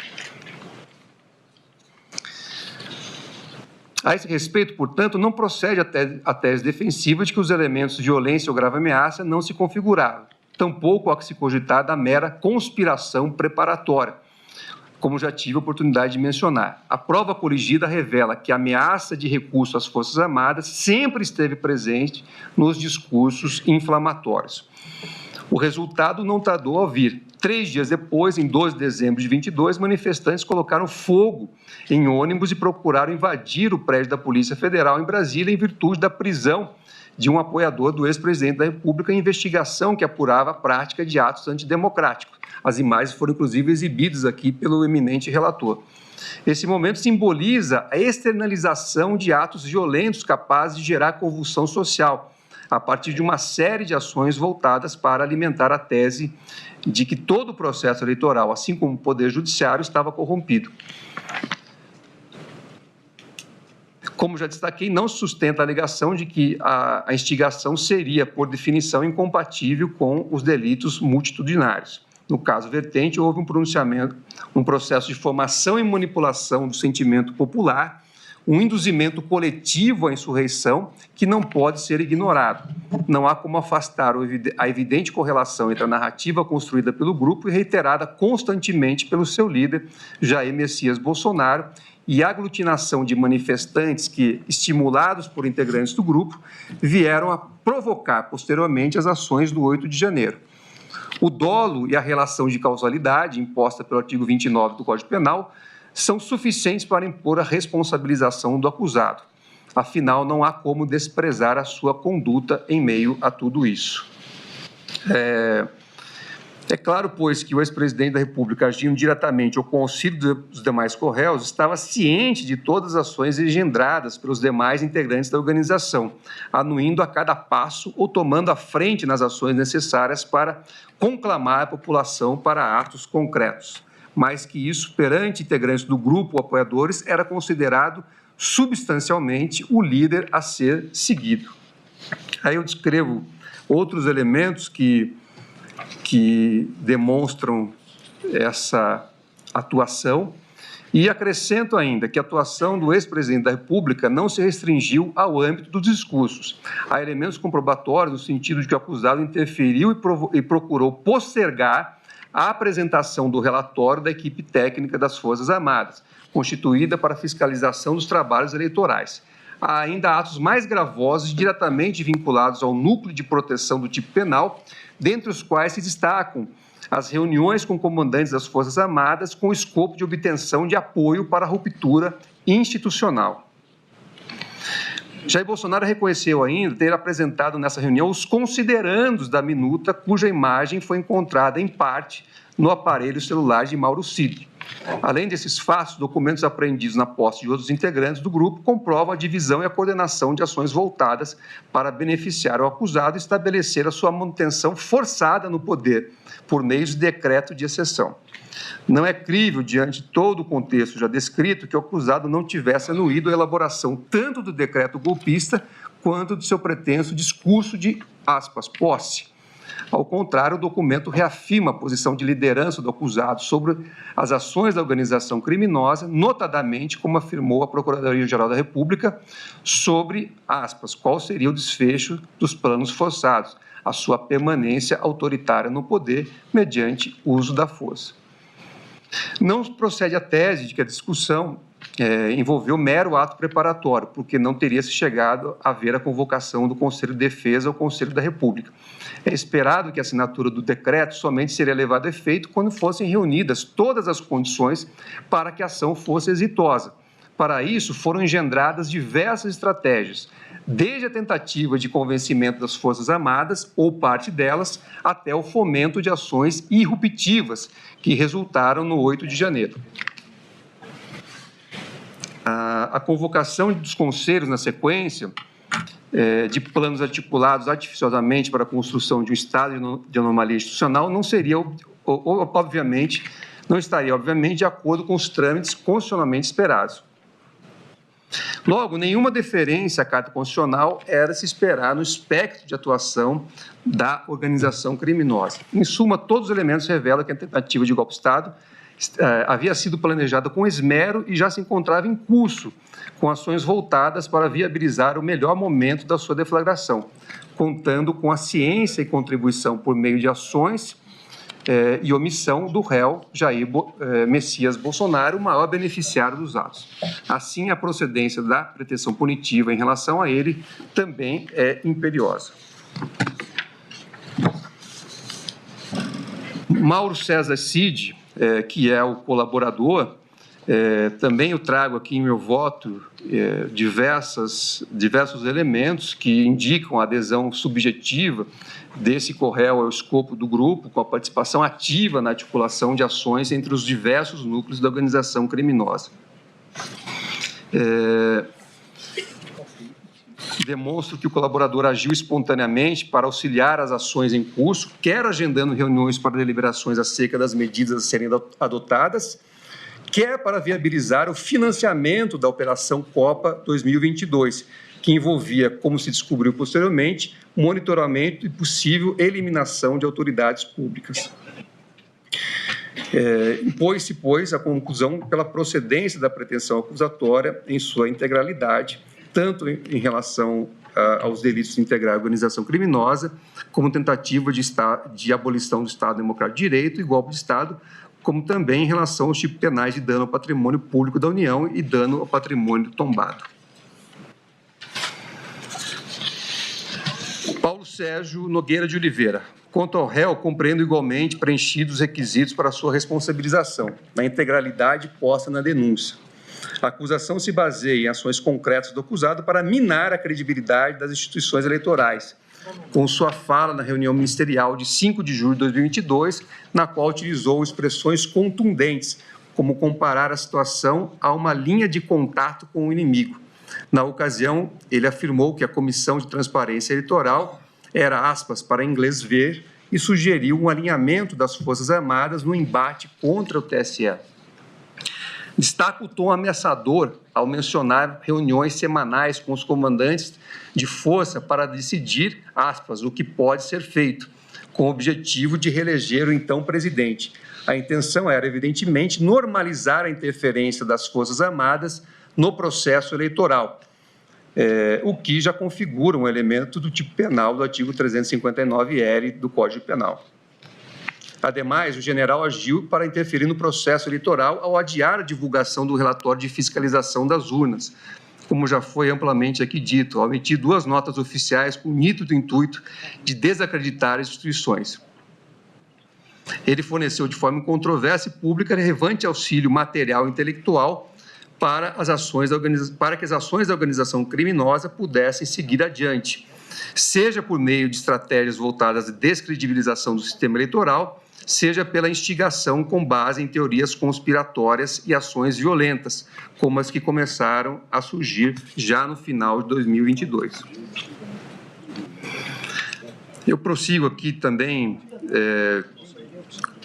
A esse respeito, portanto, não procede a tese defensiva de que os elementos de violência ou grave ameaça não se configuraram, tampouco há que se cogitar da mera conspiração preparatória, como já tive a oportunidade de mencionar. A prova corrigida revela que a ameaça de recurso às Forças Armadas sempre esteve presente nos discursos inflamatórios. O resultado não tardou a vir. 3 dias depois, em 12 de dezembro de 22, manifestantes colocaram fogo em ônibus e procuraram invadir o prédio da Polícia Federal em Brasília em virtude da prisão de um apoiador do ex-presidente da República em investigação que apurava a prática de atos antidemocráticos. As imagens foram, inclusive, exibidas aqui pelo eminente relator. Esse momento simboliza a externalização de atos violentos capazes de gerar convulsão social, a partir de uma série de ações voltadas para alimentar a tese de que todo o processo eleitoral, assim como o Poder Judiciário, estava corrompido. Como já destaquei, não se sustenta a alegação de que a instigação seria, por definição, incompatível com os delitos multitudinários. No caso vertente, houve um processo de formação e manipulação do sentimento popular, um induzimento coletivo à insurreição que não pode ser ignorado. Não há como afastar a evidente correlação entre a narrativa construída pelo grupo e reiterada constantemente pelo seu líder, Jair Messias Bolsonaro, e a aglutinação de manifestantes que, estimulados por integrantes do grupo, vieram a provocar posteriormente as ações do 8 de janeiro. O dolo e a relação de causalidade imposta pelo artigo 29 do Código Penal são suficientes para impor a responsabilização do acusado. Afinal, não há como desprezar a sua conduta em meio a tudo isso. É claro, pois, que o ex-presidente da República, agindo diretamente ou com o auxílio dos demais corréus, estava ciente de todas as ações engendradas pelos demais integrantes da organização, anuindo a cada passo ou tomando a frente nas ações necessárias para conclamar a população para atos concretos. Mais que isso, perante integrantes do grupo ou apoiadores, era considerado substancialmente o líder a ser seguido. Aí eu descrevo outros elementos que demonstram essa atuação e acrescento ainda que a atuação do ex-presidente da República não se restringiu ao âmbito dos discursos. Há elementos comprobatórios no sentido de que o acusado interferiu e procurou postergar a apresentação do relatório da equipe técnica das Forças Armadas, constituída para fiscalização dos trabalhos eleitorais. Há ainda atos mais gravosos diretamente vinculados ao núcleo de proteção do tipo penal, dentre os quais se destacam as reuniões com comandantes das Forças Armadas com o escopo de obtenção de apoio para a ruptura institucional. Jair Bolsonaro reconheceu ainda ter apresentado nessa reunião os considerandos da minuta, cuja imagem foi encontrada, em parte, no aparelho celular de Mauro Cid. Além desses fatos, documentos apreendidos na posse de outros integrantes do grupo comprovam a divisão e a coordenação de ações voltadas para beneficiar o acusado e estabelecer a sua manutenção forçada no poder, por meio de decreto de exceção. Não é crível, diante de todo o contexto já descrito, que o acusado não tivesse anuído a elaboração tanto do decreto golpista quanto do seu pretenso discurso de, aspas, posse. Ao contrário, o documento reafirma a posição de liderança do acusado sobre as ações da organização criminosa, notadamente, como afirmou a Procuradoria-Geral da República, sobre, aspas, qual seria o desfecho dos planos forçados, a sua permanência autoritária no poder mediante uso da força. Não procede a tese de que a discussão envolveu mero ato preparatório, porque não teria se chegado a ver a convocação do Conselho de Defesa ao Conselho da República. É esperado que a assinatura do decreto somente seria levada a efeito quando fossem reunidas todas as condições para que a ação fosse exitosa. Para isso, foram engendradas diversas estratégias, desde a tentativa de convencimento das Forças Armadas, ou parte delas, até o fomento de ações irruptivas que resultaram no 8 de janeiro. A convocação dos conselhos na sequência de planos articulados artificiosamente para a construção de um estado de anomalia institucional não seria, obviamente, não estaria, obviamente, de acordo com os trâmites constitucionalmente esperados. Logo, nenhuma deferência à Carta Constitucional era se esperar no espectro de atuação da organização criminosa. Em suma, todos os elementos revelam que a tentativa de golpe de Estado havia sido planejada com esmero e já se encontrava em curso, com ações voltadas para viabilizar o melhor momento da sua deflagração, contando com a ciência e contribuição por meio de ações e omissão do réu Jair Messias Bolsonaro, o maior beneficiário dos atos. Assim, a procedência da pretensão punitiva em relação a ele também é imperiosa. Mauro César Cid, que é o colaborador, também eu trago aqui em meu voto diversos elementos que indicam a adesão subjetiva desse corréu ao escopo do grupo, com a participação ativa na articulação de ações entre os diversos núcleos da organização criminosa. Demonstro que o colaborador agiu espontaneamente para auxiliar as ações em curso, quer agendando reuniões para deliberações acerca das medidas a serem adotadas, quer para viabilizar o financiamento da Operação Copa 2022, que envolvia, como se descobriu posteriormente, monitoramento e possível eliminação de autoridades públicas. Impôs-se, pois, a conclusão pela procedência da pretensão acusatória em sua integralidade, tanto em relação aos delitos de integrar a organização criminosa, como tentativa de abolição do Estado Democrático de Direito e golpe de Estado, como também em relação aos tipos penais de dano ao patrimônio público da União e dano ao patrimônio tombado. Paulo Sérgio Nogueira de Oliveira. Quanto ao réu, compreendo igualmente preenchidos os requisitos para a sua responsabilização, na integralidade posta na denúncia. A acusação se baseia em ações concretas do acusado para minar a credibilidade das instituições eleitorais, com sua fala na reunião ministerial de 5 de julho de 2022, na qual utilizou expressões contundentes, como comparar a situação a uma linha de contato com o inimigo. Na ocasião, ele afirmou que a Comissão de Transparência Eleitoral era, aspas, para inglês ver, e sugeriu um alinhamento das Forças Armadas no embate contra o TSE. Destaca o tom ameaçador ao mencionar reuniões semanais com os comandantes de força para decidir, aspas, o que pode ser feito, com o objetivo de reeleger o então presidente. A intenção era, evidentemente, normalizar a interferência das Forças Armadas no processo eleitoral, o que já configura um elemento do tipo penal do artigo 359-L do Código Penal. Ademais, o general agiu para interferir no processo eleitoral ao adiar a divulgação do relatório de fiscalização das urnas, como já foi amplamente aqui dito, ao emitir 2 notas oficiais com o nítido intuito de desacreditar as instituições. Ele forneceu de forma controversa e pública relevante auxílio material e intelectual para que as ações da organização criminosa pudessem seguir adiante, seja por meio de estratégias voltadas à descredibilização do sistema eleitoral, seja pela instigação com base em teorias conspiratórias e ações violentas, como as que começaram a surgir já no final de 2022. Eu prossigo aqui também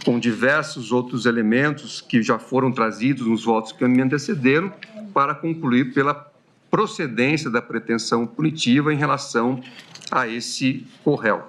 com diversos outros elementos que já foram trazidos nos votos que me antecederam, para concluir pela procedência da pretensão punitiva em relação a esse co-réu.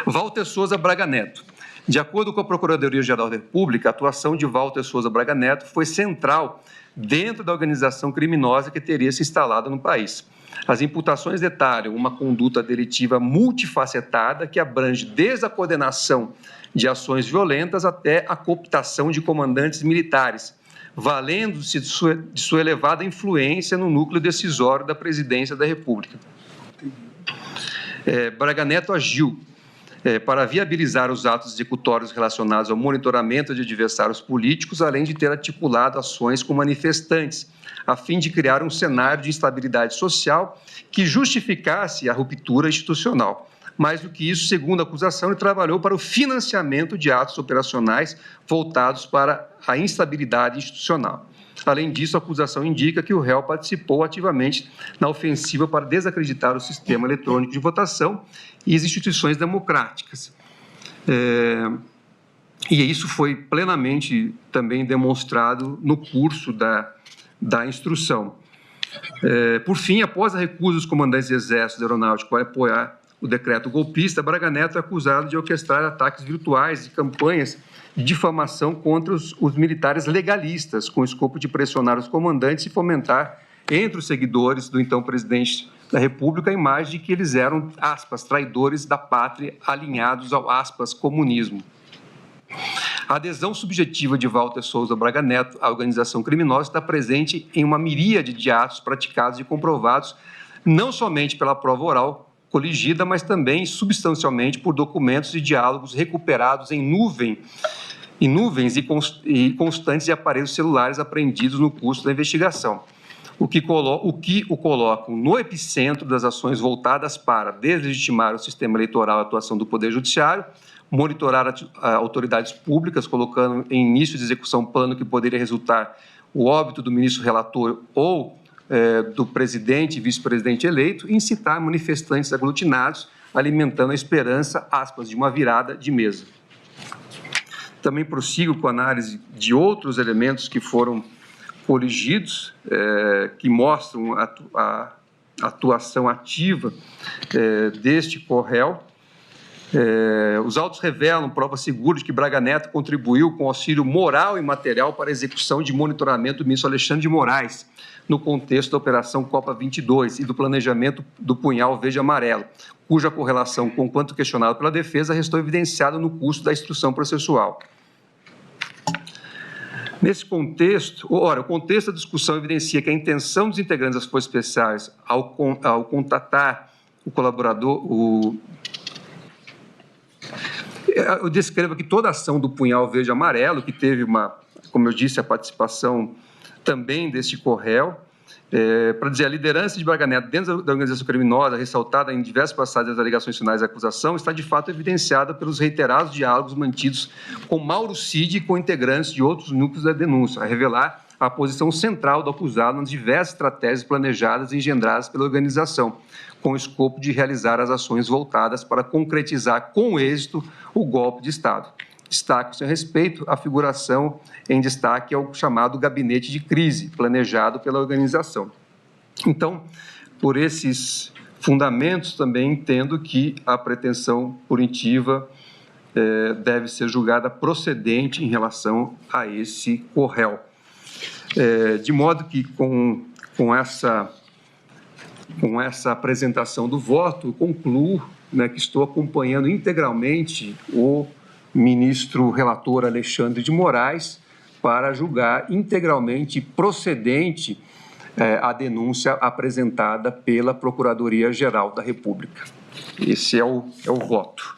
Walter Souza Braga Neto. De acordo com a Procuradoria-Geral da República, a atuação de Walter Souza Braga Neto foi central dentro da organização criminosa que teria se instalado no país. As imputações detalham uma conduta delitiva multifacetada que abrange desde a coordenação de ações violentas até a cooptação de comandantes militares, valendo-se de sua elevada influência no núcleo decisório da Presidência da República. Braga Neto agiu para viabilizar os atos executórios relacionados ao monitoramento de adversários políticos, além de ter articulado ações com manifestantes, a fim de criar um cenário de instabilidade social que justificasse a ruptura institucional. Mais do que isso, segundo a acusação, ele trabalhou para o financiamento de atos operacionais voltados para a instabilidade institucional. Além disso, a acusação indica que o réu participou ativamente na ofensiva para desacreditar o sistema eletrônico de votação e as instituições democráticas. E isso foi plenamente também demonstrado no curso da instrução. Por fim, após a recusa dos comandantes de Exército e Aeronáutica para apoiar o decreto golpista, Braga Neto é acusado de orquestrar ataques virtuais e campanhas de difamação contra os militares legalistas, com o escopo de pressionar os comandantes e fomentar entre os seguidores do então presidente da República a imagem de que eles eram, aspas, traidores da pátria alinhados ao, aspas, comunismo. A adesão subjetiva de Walter Souza Braga Neto à organização criminosa está presente em uma miríade de atos praticados e comprovados, não somente pela prova oral coligida, mas também substancialmente por documentos e diálogos recuperados em nuvens e constantes de aparelhos celulares apreendidos no curso da investigação, o que o colocam no epicentro das ações voltadas para deslegitimar o sistema eleitoral e a atuação do Poder Judiciário, monitorar autoridades públicas, colocando em início de execução plano que poderia resultar o óbito do ministro relator ou do presidente e vice-presidente eleito, e incitar manifestantes aglutinados, alimentando a esperança, aspas, de uma virada de mesa. Também prossigo com a análise de outros elementos que foram coligidos, que mostram a atuação ativa deste co-réu. Os autos revelam prova segura de que Braga Neto contribuiu com auxílio moral e material para a execução de monitoramento do ministro Alexandre de Moraes, no contexto da Operação Copa 22 e do planejamento do punhal verde-amarelo, cuja correlação com quanto questionado pela defesa restou evidenciada no curso da instrução processual. Nesse contexto, o contexto da discussão evidencia que a intenção dos integrantes das Forças Especiais ao contatar o colaborador, eu descrevo aqui toda a ação do punhal verde-amarelo, que teve como eu disse, a participação também deste co-réu, para dizer, a liderança de Braga Neto dentro da organização criminosa, ressaltada em diversas passagens das alegações finais da acusação, está de fato evidenciada pelos reiterados diálogos mantidos com Mauro Cid e com integrantes de outros núcleos da denúncia, a revelar a posição central do acusado nas diversas estratégias planejadas e engendradas pela organização, com o escopo de realizar as ações voltadas para concretizar com êxito o golpe de Estado. Destaque, a seu respeito, a figuração em destaque ao chamado gabinete de crise, planejado pela organização. Então, por esses fundamentos, também entendo que a pretensão punitiva deve ser julgada procedente em relação a esse corréu. De modo que, com essa apresentação do voto, eu concluo, né, que estou acompanhando integralmente o ministro relator Alexandre de Moraes para julgar integralmente procedente a denúncia apresentada pela Procuradoria-Geral da República. Esse é o voto.